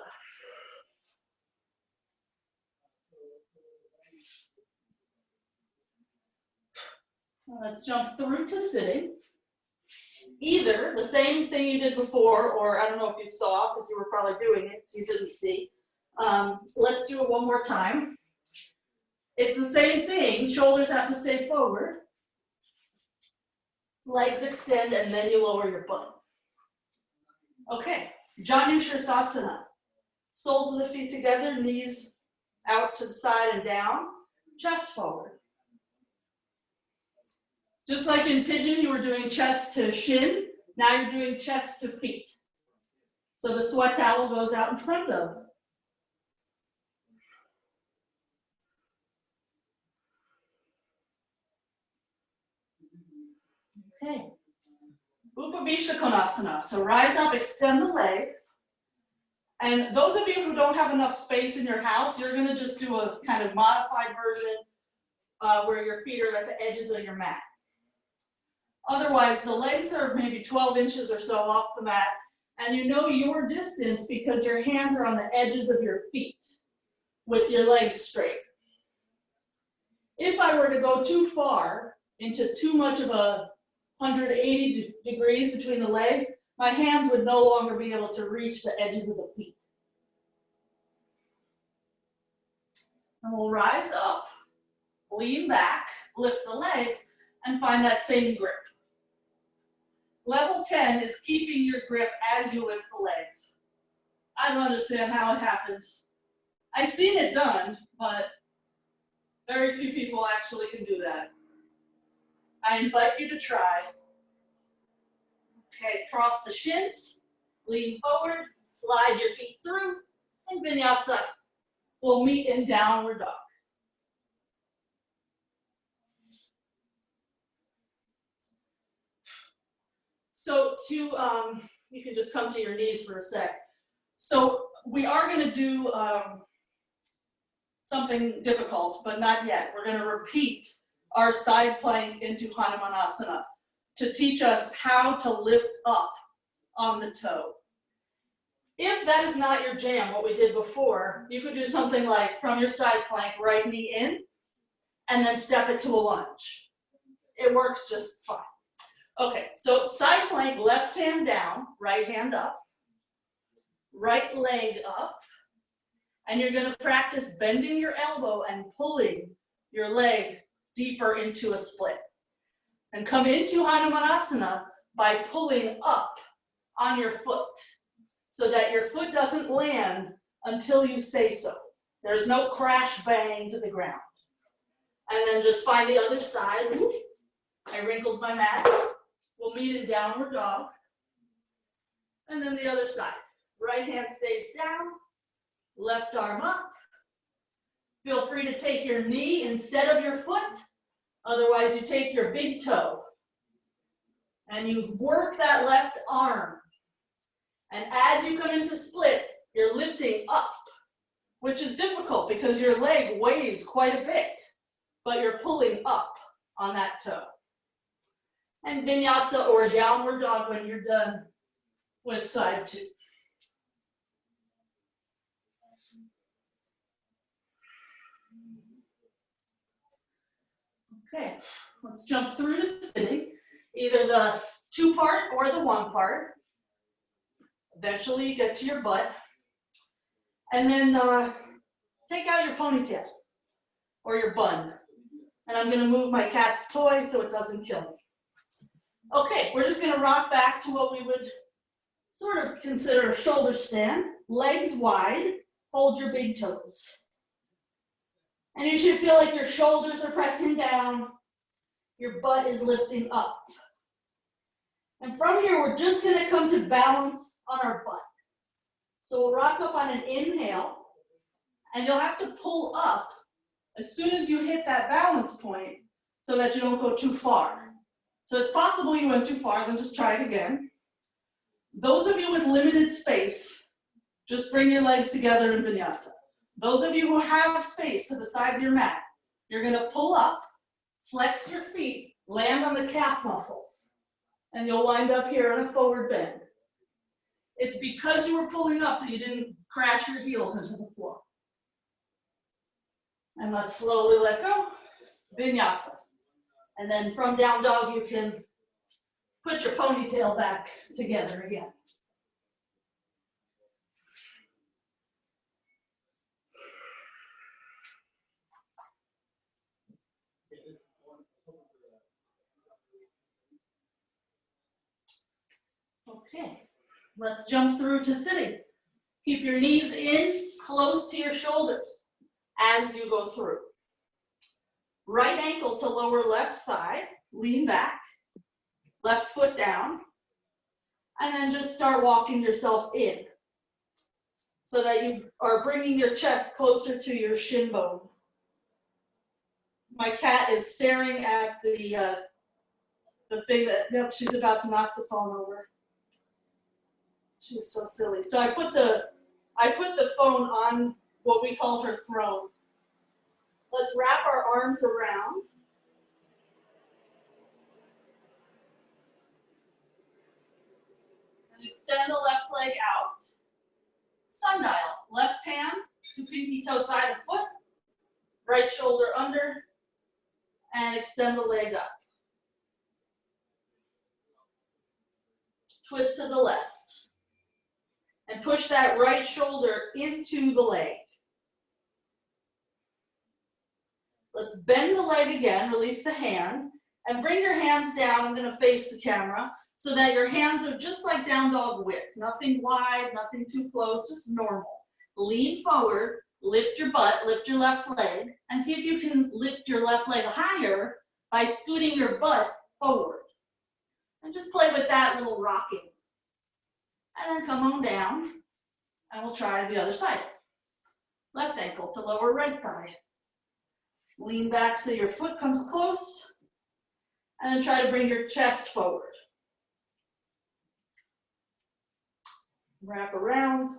Let's jump through to sitting. Either the same thing you did before, or I don't know if you saw, because you were probably doing it, so you didn't see. Let's do it one more time. It's the same thing. Shoulders have to stay forward. Legs extend, and then you lower your butt. Okay, Janu Sirsasana. Soles of the feet together, knees out to the side and down, chest forward. Just like in Pigeon, you were doing chest to shin, now you're doing chest to feet. So the sweat towel goes out in front of. Okay. Supta Konasana. So rise up, extend the legs. And those of you who don't have enough space in your house, you're going to just do a kind of modified version where your feet are at the edges of your mat. Otherwise, the legs are maybe 12 inches or so off the mat, and you know your distance because your hands are on the edges of your feet with your legs straight. If I were to go too far into too much of a 180 degrees between the legs, my hands would no longer be able to reach the edges of the feet. And we'll rise up, lean back, lift the legs, and find that same grip. Level 10 is keeping your grip as you lift the legs. I don't understand how it happens. I've seen it done, but very few people actually can do that. I invite you to try. Okay, cross the shins, lean forward, slide your feet through, and vinyasa. We'll meet in downward dog. So you can just come to your knees for a sec. So we are going to do something difficult, but not yet. We're going to repeat our side plank into Hanumanasana to teach us how to lift up on the toe. If if that is not your jam, what we did before, you could do something like from your side plank, right knee in, and then step it to a lunge. It works just fine. Okay, so side plank, left hand down, right hand up, right leg up, and you're gonna practice bending your elbow and pulling your leg deeper into a split. And come into Hanumanasana by pulling up on your foot so that your foot doesn't land until you say so. There's no crash bang to the ground. And then just find the other side. I wrinkled my mat. We'll meet in downward dog. And then the other side. Right hand stays down, left arm up. Feel free to take your knee instead of your foot. Otherwise, you take your big toe and you work that left arm. And as you come into split, you're lifting up, which is difficult because your leg weighs quite a bit, but you're pulling up on that toe. And vinyasa or downward dog when you're done with side two. Okay, let's jump through to sitting, either the 2-part or the 1-part. Eventually you get to your butt. And then take out your ponytail or your bun. And I'm gonna move my cat's toy so it doesn't kill me. Okay, we're just gonna rock back to what we would sort of consider a shoulder stand. Legs wide, hold your big toes. And you should feel like your shoulders are pressing down, your butt is lifting up. And from here, we're just gonna come to balance on our butt. So we'll rock up on an inhale, and you'll have to pull up as soon as you hit that balance point so that you don't go too far. So it's possible you went too far, then just try it again. Those of you with limited space, just bring your legs together in vinyasa. Those of you who have space to the sides of your mat, you're gonna pull up, flex your feet, land on the calf muscles, and you'll wind up here in a forward bend. It's because you were pulling up that you didn't crash your heels into the floor. And let's slowly let go, vinyasa. And then from down dog, you can put your ponytail back together again. Okay, let's jump through to sitting. Keep your knees in, close to your shoulders as you go through. Right ankle to lower left thigh, lean back, left foot down, and then just start walking yourself in so that you are bringing your chest closer to your shin bone. My cat is staring at the thing that, yep, she's about to knock the phone over. She's so silly. So I put the phone on what we call her throne. Let's wrap our arms around. And extend the left leg out. Sundial, left hand to pinky toe side of foot, right shoulder under, and extend the leg up. Twist to the left. And push that right shoulder into the leg. Let's bend the leg again, release the hand, and bring your hands down. I'm gonna face the camera so that your hands are just like down dog width. Nothing wide, nothing too close, just normal. Lean forward, lift your butt, lift your left leg, and see if you can lift your left leg higher by scooting your butt forward. And just play with that little rocking. And then come on down, and we'll try the other side. Left ankle to lower right thigh. Lean back so your foot comes close, and then try to bring your chest forward. Wrap around.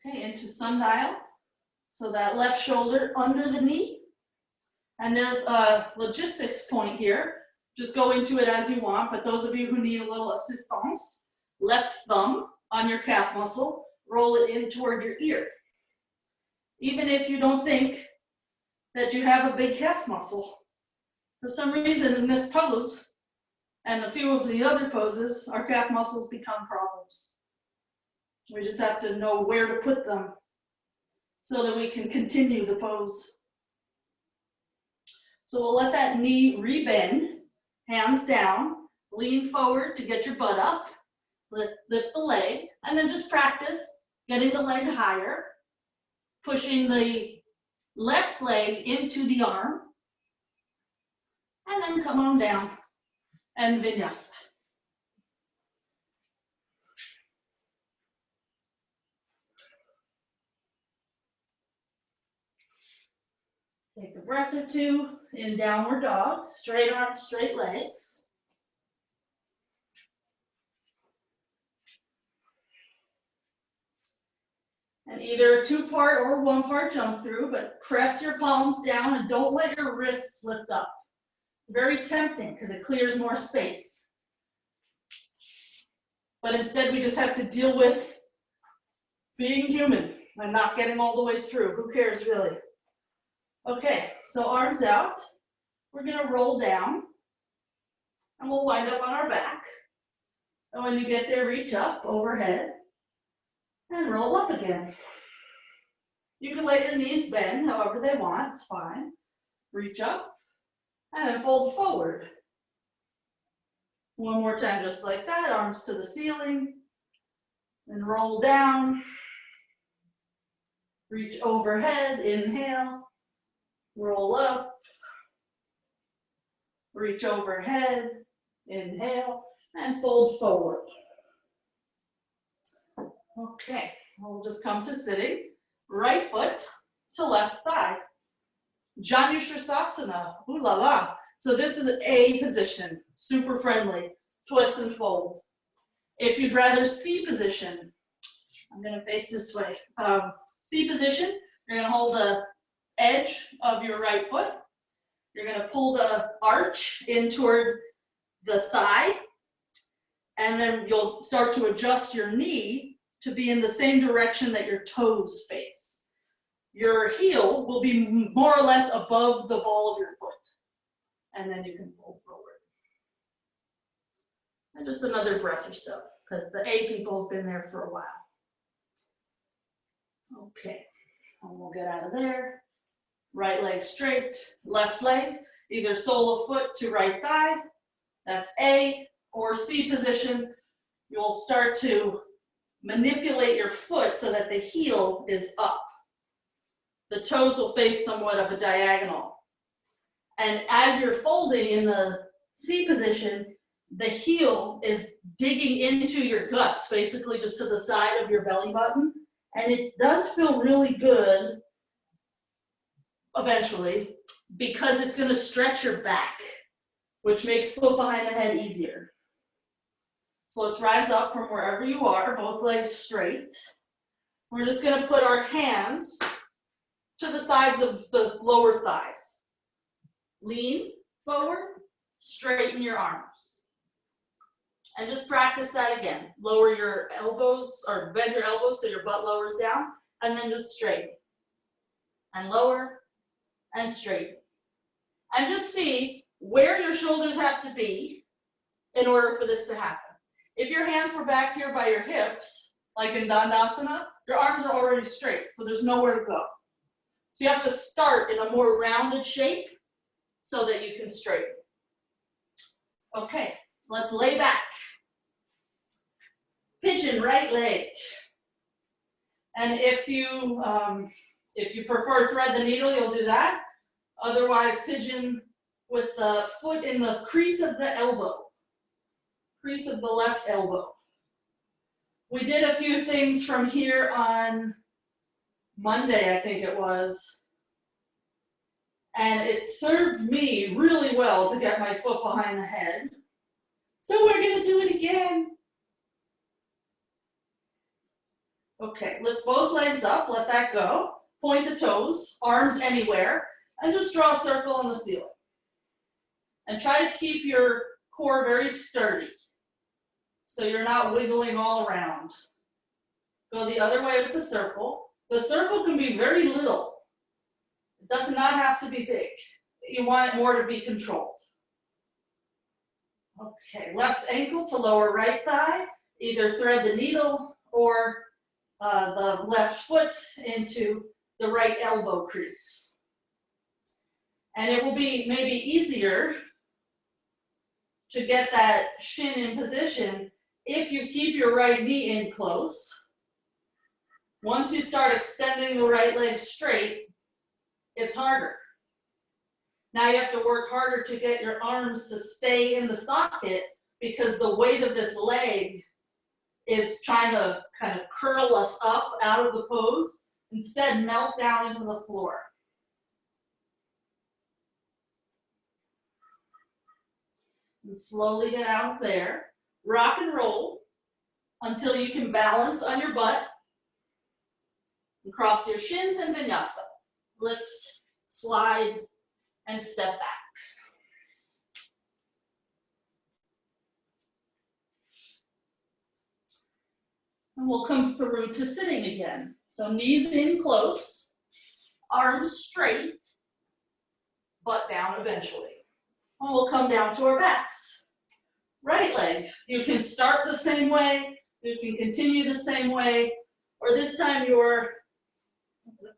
Okay, into sundial. So that left shoulder under the knee. And there's a logistics point here. Just go into it as you want, but those of you who need a little assistance, left thumb on your calf muscle, roll it in toward your ear. Even if you don't think that you have a big calf muscle, for some reason in this pose and a few of the other poses, our calf muscles become problems. We just have to know where to put them so that we can continue the pose. So we'll let that knee rebend, hands down, lean forward to get your butt up, lift the leg, and then just practice getting the leg higher, pushing the left leg into the arm, and then come on down and vinyasa. Take a breath or two in downward dog, straight arms, straight legs. And either a 2-part or 1-part jump through, but press your palms down and don't let your wrists lift up. It's very tempting because it clears more space. But instead we just have to deal with being human and not getting all the way through. Who cares really? Okay, so arms out. We're gonna roll down and we'll wind up on our back. And when you get there, reach up overhead and roll up again. You can let your knees bend however they want, it's fine. Reach up and then fold forward. One more time, just like that, arms to the ceiling. And roll down. Reach overhead, inhale. Roll up. Reach overhead, inhale, and fold forward. Okay, we'll just come to sitting. Right foot to left thigh. Sirasana, ooh la la. So this is an A position, super friendly. Twist and fold. If you'd rather C position, I'm gonna face this way. C position, you're gonna hold the edge of your right foot. You're gonna pull the arch in toward the thigh, and then you'll start to adjust your knee to be in the same direction that your toes face. Your heel will be more or less above the ball of your foot, and then you can fold forward. And just another breath or so, because the A people have been there for a while. Okay, and we'll get out of there. Right leg straight, left leg, either sole of foot to right thigh, that's A, or C position. You'll start to manipulate your foot so that the heel is up. The toes will face somewhat of a diagonal. And as you're folding in the C position, the heel is digging into your guts, basically just to the side of your belly button. And it does feel really good eventually, because it's gonna stretch your back, which makes foot behind the head easier. So let's rise up from wherever you are, both legs straight. We're just gonna put our hands to the sides of the lower thighs. Lean forward, straighten your arms. And just practice that again. Lower your elbows, or bend your elbows so your butt lowers down, and then just straighten. And lower, and straighten. And just see where your shoulders have to be in order for this to happen. If your hands were back here by your hips, like in Dandasana, your arms are already straight, so there's nowhere to go. So you have to start in a more rounded shape so that you can straighten. Okay, let's lay back. Pigeon, right leg. And if you prefer thread the needle, you'll do that. Otherwise, pigeon with the foot in the crease of the elbow. Crease of the left elbow. We did a few things from here on Monday, I think it was. And it served me really well to get my foot behind the head. So we're gonna do it again. Okay, lift both legs up, let that go. point the toes, arms anywhere, and just draw a circle on the ceiling. And try to keep your core very sturdy, so you're not wiggling all around. Go the other way with the circle. The circle can be very little. It does not have to be big. You want it more to be controlled. Okay, left ankle to lower right thigh. Either thread the needle or the left foot into the right elbow crease. And it will be maybe easier to get that shin in position if you keep your right knee in close. Once you start extending the right leg straight, it's harder. Now you have to work harder to get your arms to stay in the socket because the weight of this leg is trying to kind of curl us up out of the pose, instead melt down into the floor. And slowly get out of there. Rock and roll until you can balance on your butt. And cross your shins and vinyasa. Lift, slide, and step back. And we'll come through to sitting again. So knees in close, arms straight, butt down eventually. And we'll come down to our backs. Right leg, you can start the same way, you can continue the same way, or this time your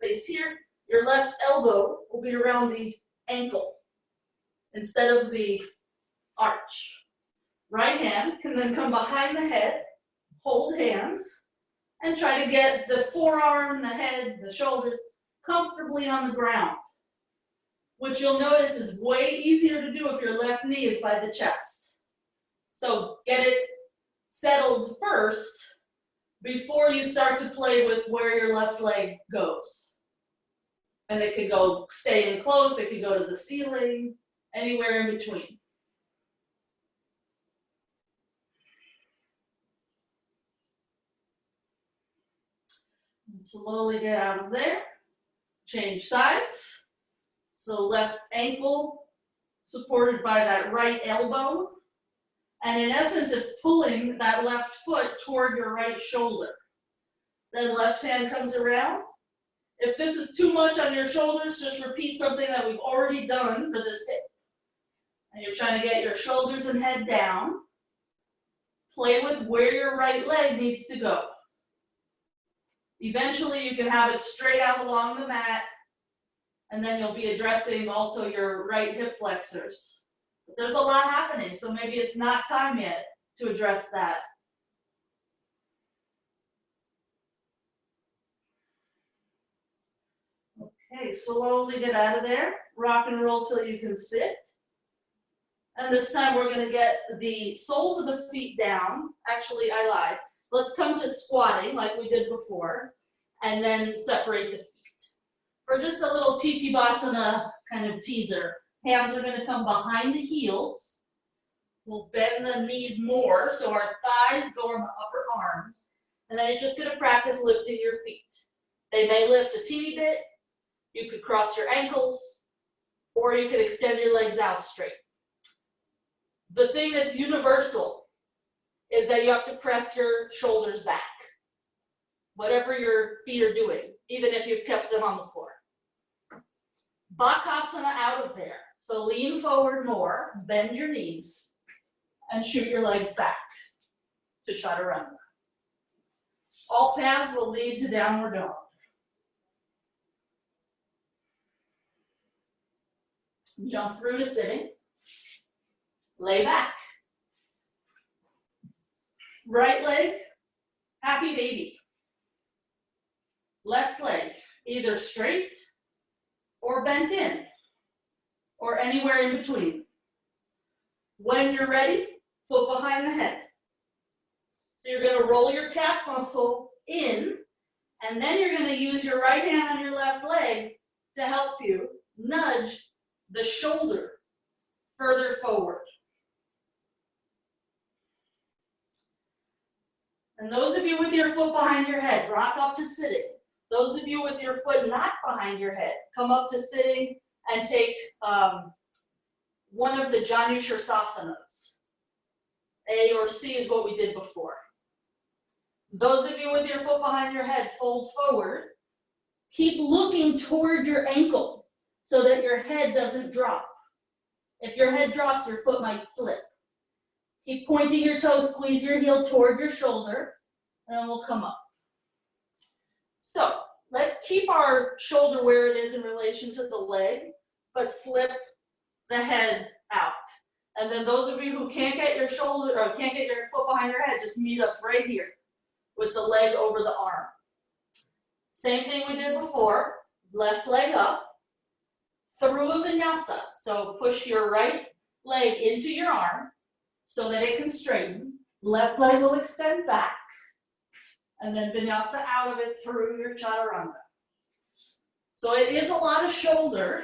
face here, your left elbow will be around the ankle instead of the arch. Right hand can then come behind the head, hold hands, and try to get the forearm, the head, the shoulders comfortably on the ground, which you'll notice is way easier to do if your left knee is by the chest. So get it settled first before you start to play with where your left leg goes. And it could go stay in close, it could go to the ceiling, anywhere in between. And slowly get out of there. Change sides. So left ankle supported by that right elbow. And in essence, it's pulling that left foot toward your right shoulder. Then left hand comes around. If this is too much on your shoulders, just repeat something that we've already done for this hip. And you're trying to get your shoulders and head down. Play with where your right leg needs to go. Eventually, you can have it straight out along the mat, and then you'll be addressing also your right hip flexors. But there's a lot happening, so maybe it's not time yet to address that. Okay, slowly get out of there. Rock and roll till you can sit. And this time we're going to get the soles of the feet down. Actually, I lied. Let's come to squatting like we did before, and then separate the feet. For just a little Tittibhasana kind of teaser, hands are going to come behind the heels. We'll bend the knees more so our thighs go on the upper arms. And then you're just going to practice lifting your feet. They may lift a teeny bit. You could cross your ankles, or you could extend your legs out straight. The thing that's universal is that you have to press your shoulders back, whatever your feet are doing, even if you've kept them on the floor. Bakasana out of there. So lean forward more, bend your knees, and shoot your legs back to chaturanga. All paths will lead to downward dog. Jump through to sitting. Lay back. Right leg, happy baby. Left leg, either straight or bent in, or anywhere in between. When you're ready, foot behind the head. So you're going to roll your calf muscle in, and then you're going to use your right hand on your left leg to help you nudge the shoulder further forward. And those of you with your foot behind your head, rock up to sitting. Those of you with your foot not behind your head, come up to sitting and take one of the Sirsasana. A or C is what we did before. Those of you with your foot behind your head, fold forward. Keep looking toward your ankle so that your head doesn't drop. If your head drops, your foot might slip. Keep pointing your toes, squeeze your heel toward your shoulder, and then we'll come up. So let's keep our shoulder where it is in relation to the leg, but slip the head out. And then those of you who can't get your shoulder or can't get your foot behind your head, just meet us right here with the leg over the arm. Same thing we did before, left leg up, through a vinyasa. So push your right leg into your arm so that it can straighten. Left leg will extend back. And then vinyasa out of it through your chaturanga. So it is a lot of shoulder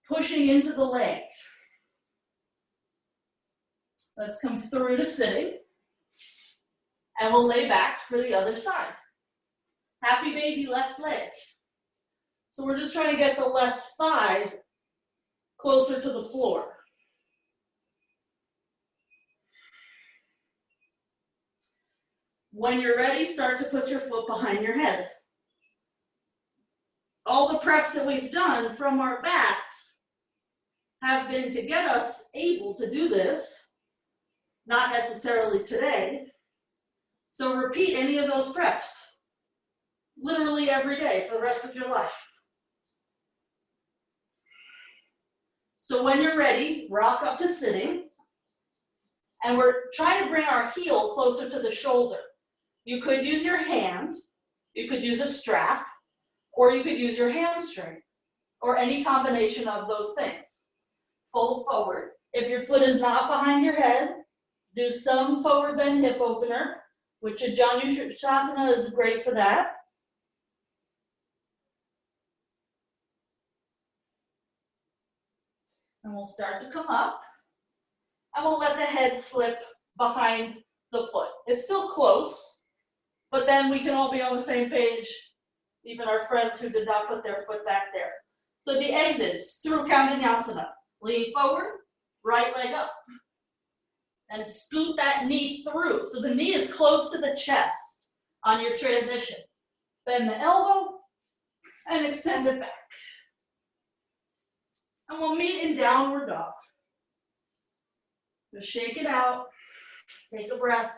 pushing into the leg. Let's come through to sitting. And we'll lay back for the other side. Happy baby left leg. So we're just trying to get the left thigh closer to the floor. When you're ready, start to put your foot behind your head. All the preps that we've done from our backs have been to get us able to do this, not necessarily today. So repeat any of those preps, literally every day for the rest of your life. So when you're ready, rock up to sitting, and we're trying to bring our heel closer to the shoulder. You could use your hand, you could use a strap, or you could use your hamstring, or any combination of those things. Fold forward. If your foot is not behind your head, do some forward bend hip opener, which a Sirsasana is great for that. And we'll start to come up, and we'll let the head slip behind the foot. It's still close, but then we can all be on the same page, even our friends who did not put their foot back there. So the exits through Hanumanasana. Lean forward, right leg up. And scoot that knee through. So the knee is close to the chest on your transition. Bend the elbow and extend it back. And we'll meet in downward dog. Just shake it out. Take a breath.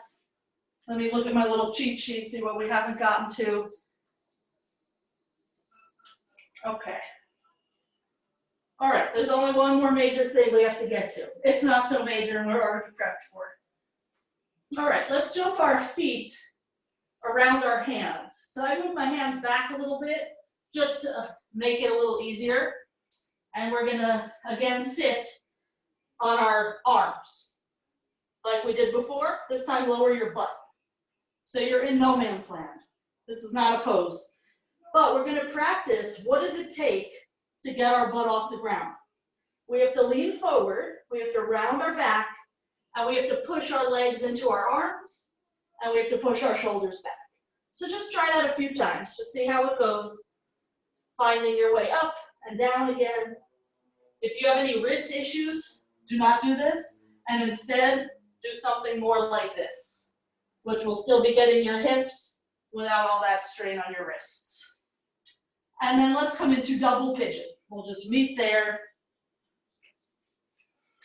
Let me look at my little cheat sheet, see what we haven't gotten to. Okay. All right, there's only one more major thing we have to get to. It's not so major and we're already prepped for it. All right, let's jump our feet around our hands. So I move my hands back a little bit just to make it a little easier. And we're gonna, again, sit on our arms. Like we did before, this time lower your butt. So you're in no man's land. This is not a pose. But we're gonna practice, what does it take to get our butt off the ground? We have to lean forward, we have to round our back, and we have to push our legs into our arms, and we have to push our shoulders back. So just try that a few times, just see how it goes. Finding your way up and down again. If you have any wrist issues, do not do this, and instead do something more like this, which will still be getting your hips without all that strain on your wrists. And then let's come into double pigeon. We'll just meet there.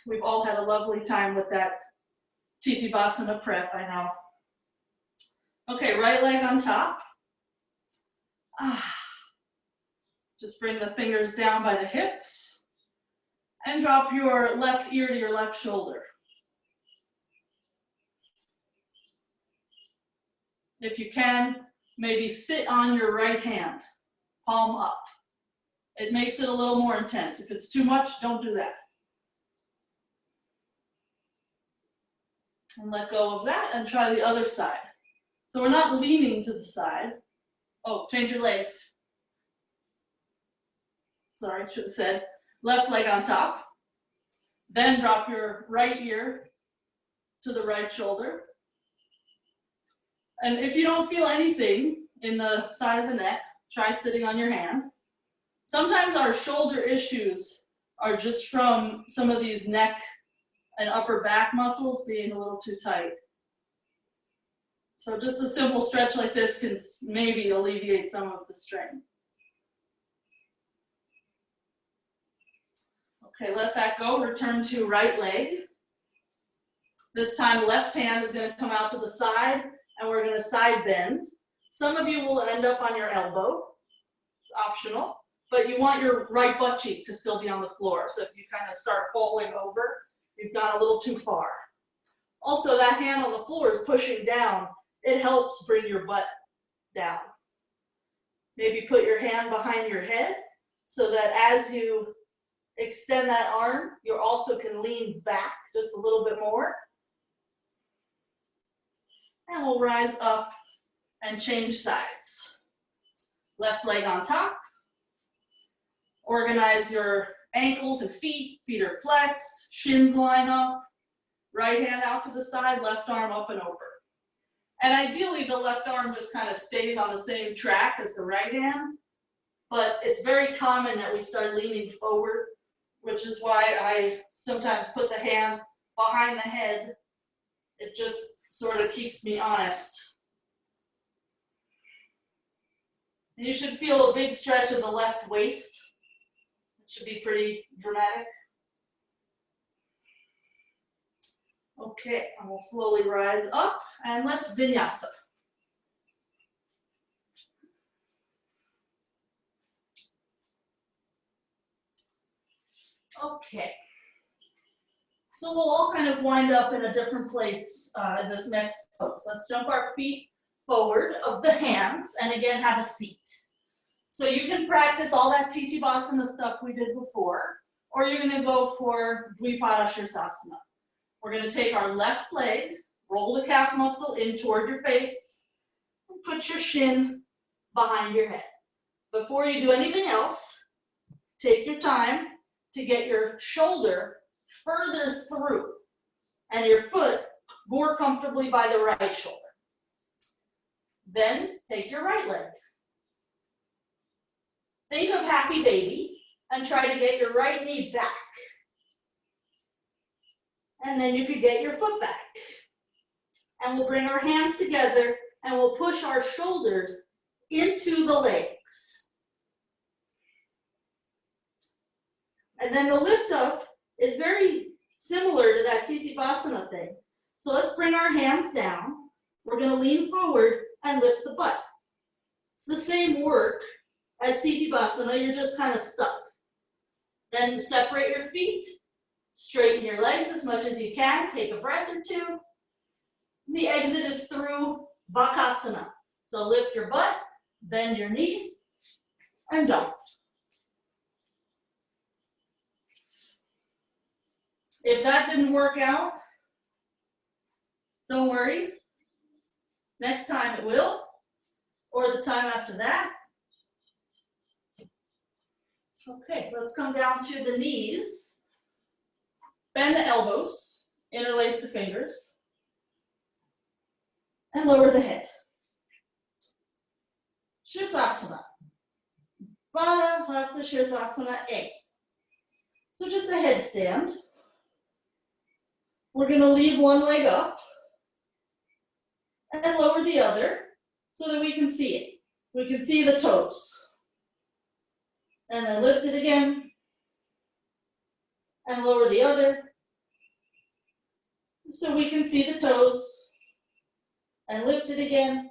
We've all had a lovely time with that Tittibhasana prep, I know. Okay, right leg on top. Just bring the fingers down by the hips and drop your left ear to your left shoulder. If you can, maybe sit on your right hand, palm up. It makes it a little more intense. If it's too much, don't do that. And let go of that and try the other side. So we're not leaning to the side. Oh, change your legs. Sorry, I should have said left leg on top. Then drop your right ear to the right shoulder. And if you don't feel anything in the side of the neck. Try sitting on your hand. Sometimes our shoulder issues are just from some of these neck and upper back muscles being a little too tight. So just a simple stretch like this can maybe alleviate some of the strain. Okay, let that go. Return to right leg. This time left hand is going to come out to the side and we're going to side bend. Some of you will end up on your elbow, optional, but you want your right butt cheek to still be on the floor. So if you kind of start falling over, you've gone a little too far. Also, that hand on the floor is pushing down. It helps bring your butt down. Maybe put your hand behind your head so that as you extend that arm, you also can lean back just a little bit more. And we'll rise up and change sides. Left leg on top. Organize your ankles and feet. Feet are flexed, shins line up. Right hand out to the side, left arm up and over. And ideally, the left arm just kind of stays on the same track as the right hand. But it's very common that we start leaning forward, which is why I sometimes put the hand behind the head. It just sort of keeps me honest. And you should feel a big stretch of the left waist. It should be pretty dramatic. Okay, and we'll slowly rise up and let's vinyasa. Okay, so we'll all kind of wind up in a different place in this next pose. Let's jump our feet forward of the hands and again have a seat. So you can practice all that Tittibhasana stuff we did before, or you're going to go for Dwi Pada Sirsasana. We're going to take our left leg, roll the calf muscle in toward your face, and put your shin behind your head. Before you do anything else, take your time to get your shoulder further through and your foot more comfortably by the right shoulder. Then take your right leg. Think of happy baby and try to get your right knee back. And then you could get your foot back. And we'll bring our hands together and we'll push our shoulders into the legs. And then the lift up is very similar to that Tittibhasana thing. So let's bring our hands down. We're going to lean forward and lift the butt. It's the same work as Tittibhasana, you're just kind of stuck. Then separate your feet. Straighten your legs as much as you can. Take a breath or two. The exit is through Vasishthasana. So lift your butt, bend your knees, and jump. If that didn't work out, don't worry. Next time it will, or the time after that. Okay, let's come down to the knees. Bend the elbows, interlace the fingers, and lower the head. Sirasana. Vasishthasana A. So just a headstand. We're going to leave one leg up and lower the other so that we can see it. We can see the toes. And then lift it again and lower the other so we can see the toes and lift it again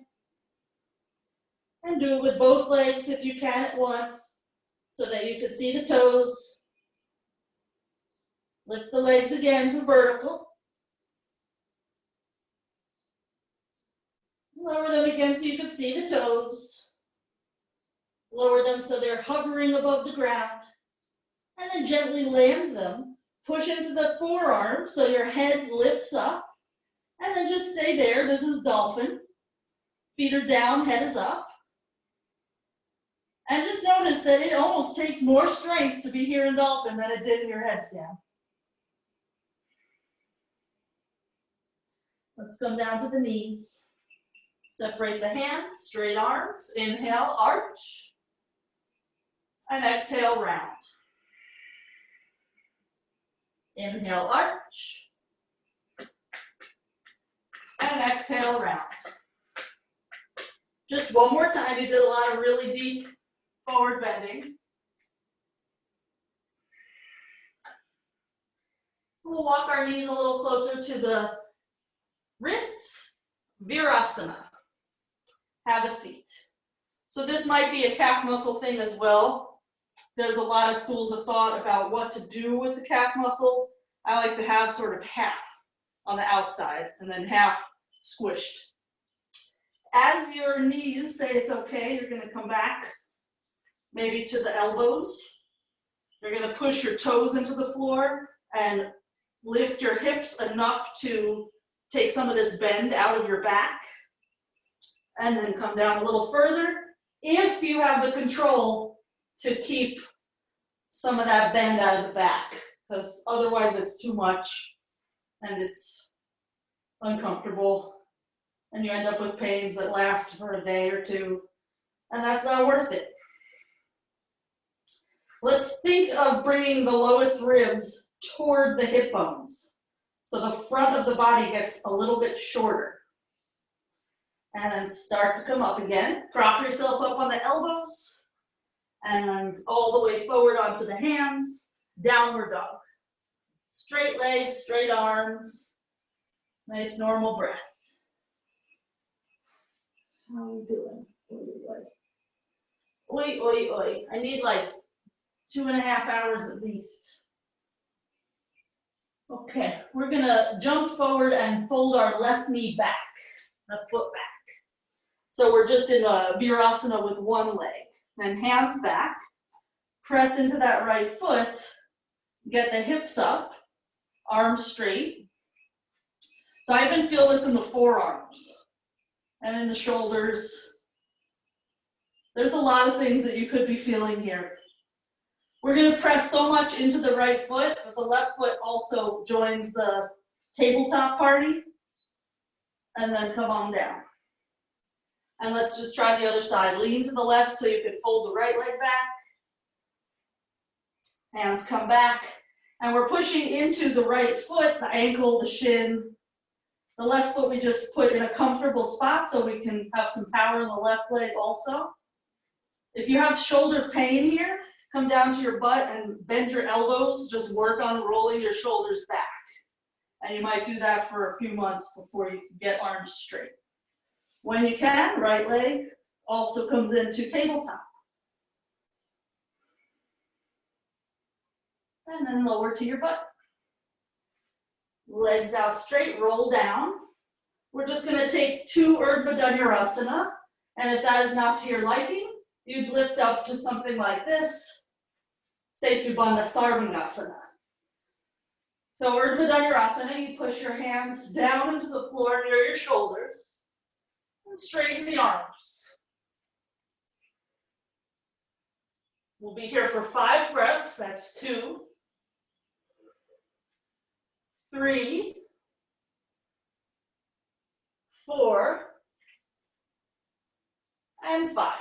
and do it with both legs if you can at once so that you can see the toes. Lift the legs again to vertical. Lower them again so you can see the toes. Lower them so they're hovering above the ground. And then gently land them. Push into the forearm so your head lifts up. And then just stay there. This is dolphin. Feet are down, head is up. And just notice that it almost takes more strength to be here in dolphin than it did in your headstand. Let's come down to the knees. Separate the hands, straight arms. Inhale, arch. And exhale, round. Inhale, arch. And exhale, round. Just one more time. You did a lot of really deep forward bending. We'll walk our knees a little closer to the wrists. Virasana. Have a seat. So this might be a calf muscle thing as well. There's a lot of schools of thought about what to do with the calf muscles. I like to have sort of half on the outside and then half squished. As your knees say it's okay, you're going to come back maybe to the elbows. You're going to push your toes into the floor and lift your hips enough to take some of this bend out of your back. And then come down a little further if you have the control to keep some of that bend out of the back, because otherwise it's too much and it's uncomfortable and you end up with pains that last for a day or two, and that's not worth it. Let's think of bringing the lowest ribs toward the hip bones so the front of the body gets a little bit shorter. And then start to come up again. Prop yourself up on the elbows and all the way forward onto the hands. Downward dog. Straight legs, straight arms. Nice normal breath. How are we doing? Oi, oi, oi. I need like 2.5 hours at least. Okay, we're gonna jump forward and fold our left knee back, left foot back. So we're just in a Virasana with one leg. And hands back, press into that right foot, get the hips up, arms straight. So I even feel this in the forearms and in the shoulders. There's a lot of things that you could be feeling here. We're going to press so much into the right foot, but the left foot also joins the tabletop party. And then come on down. And let's just try the other side. Lean to the left so you can fold the right leg back. Hands come back. And we're pushing into the right foot, the ankle, the shin. The left foot we just put in a comfortable spot so we can have some power in the left leg also. If you have shoulder pain here, come down to your butt and bend your elbows. Just work on rolling your shoulders back. And you might do that for a few months before you can get arms straight. When you can, right leg also comes into tabletop. And then lower to your butt. Legs out straight, roll down. We're just going to take 2 Urdhva Dhanurasana. And if that is not to your liking, you'd lift up to something like this. Tittibhasana Sarvangasana. So Urdhva Dhanurasana, you push your hands down into the floor near your shoulders. And straighten the arms. We'll be here for 5 breaths. That's 2, 3, 4, and 5.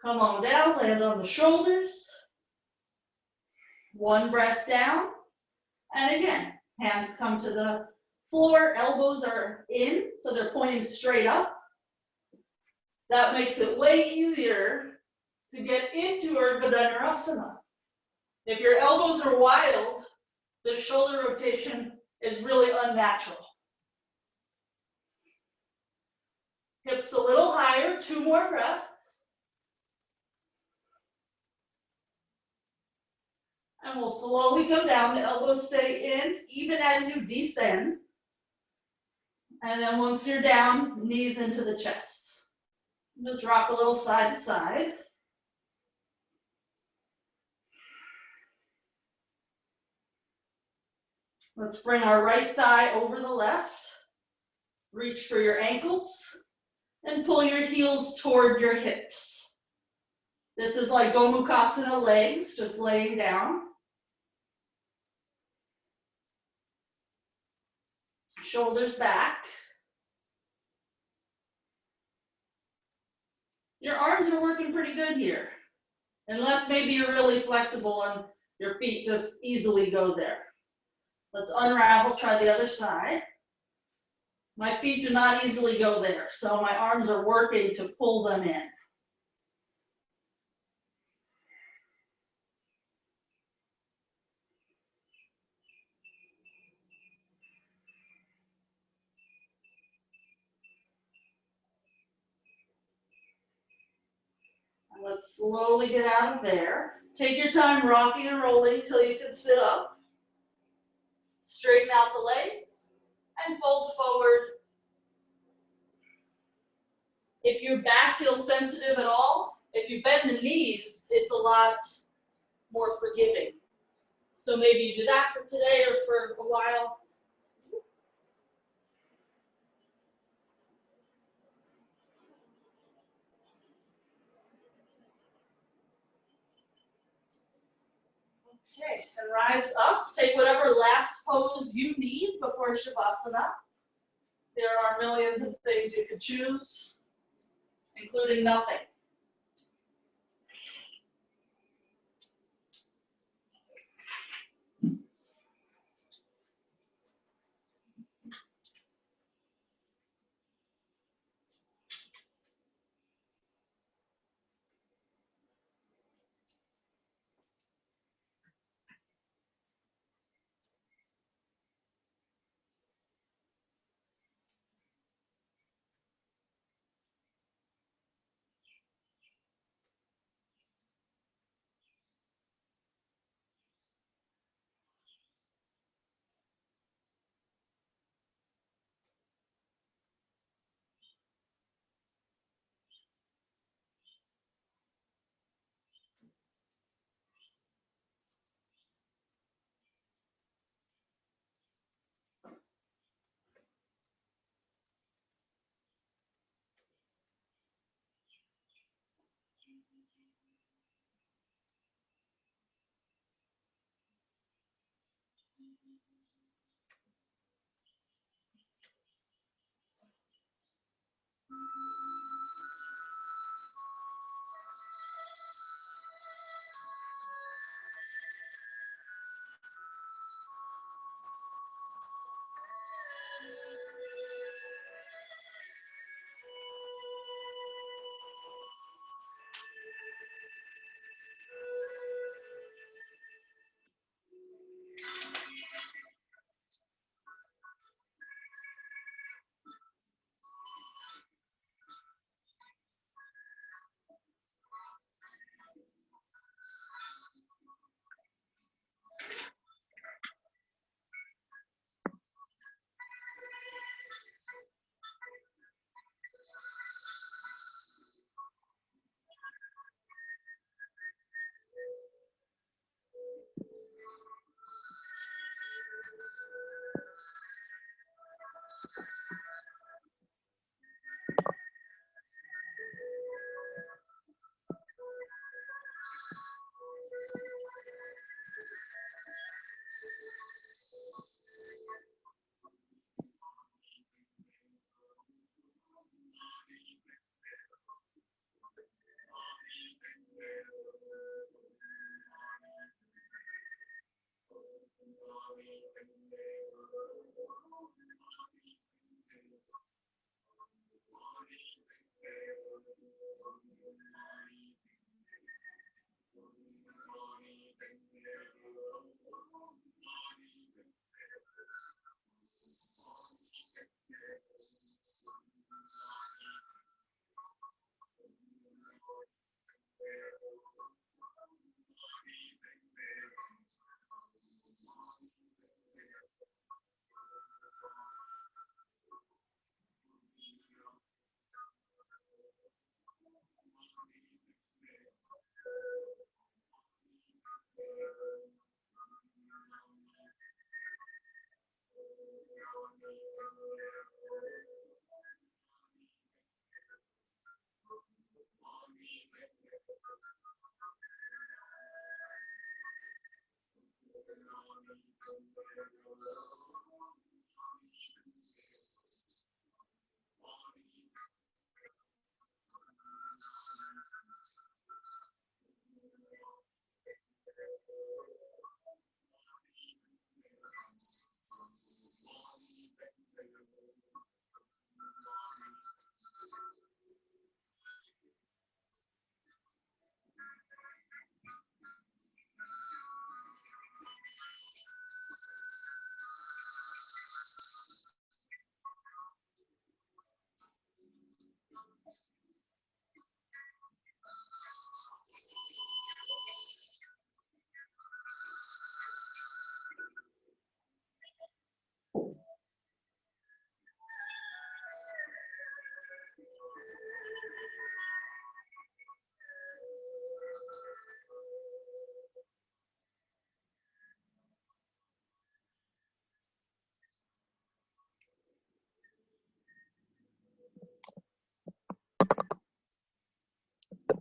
Come on down, land on the shoulders. 1 breath down. And again, hands come to the floor, elbows are in, so they're pointing straight up. That makes it way easier to get into Urdhva Dhanurasana. If your elbows are wild, the shoulder rotation is really unnatural. Hips a little higher, 2 more breaths. And we'll slowly come down, the elbows stay in, even as you descend. And then once you're down, knees into the chest. Just rock a little side to side. Let's bring our right thigh over the left. Reach for your ankles and pull your heels toward your hips. This is like Gomukhasana legs, just laying down. Shoulders back. Your arms are working pretty good here. Unless maybe you're really flexible and your feet just easily go there. Let's unravel, try the other side. My feet do not easily go there, so my arms are working to pull them in. And let's slowly get out of there. Take your time rocking and rolling until you can sit up. Straighten out the legs and fold forward. If your back feels sensitive at all, if you bend the knees, it's a lot more forgiving. So maybe you do that for today or for a while. Okay, and rise up. Take whatever last pose you need before Shavasana. There are millions of things you could choose, including nothing.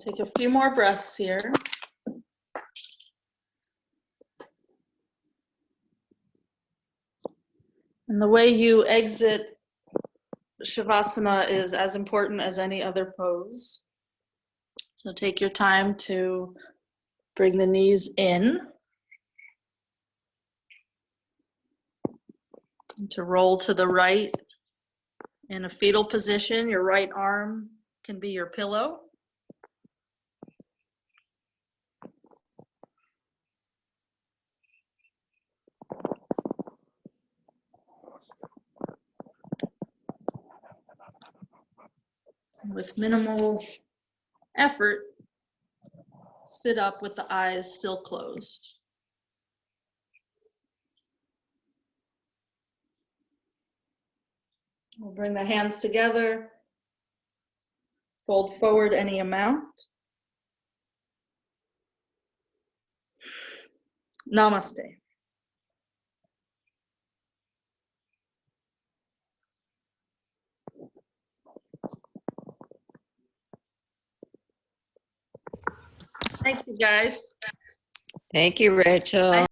Take a few more breaths here. And the way you exit Shavasana is as important as any other pose. So take your time to bring the knees in, and to roll to the right in a fetal position. Your right arm can be your pillow. With minimal effort, sit up with the eyes still closed. We'll bring the hands together, fold forward any amount. Namaste. Thank you, guys. Thank you, Rachel.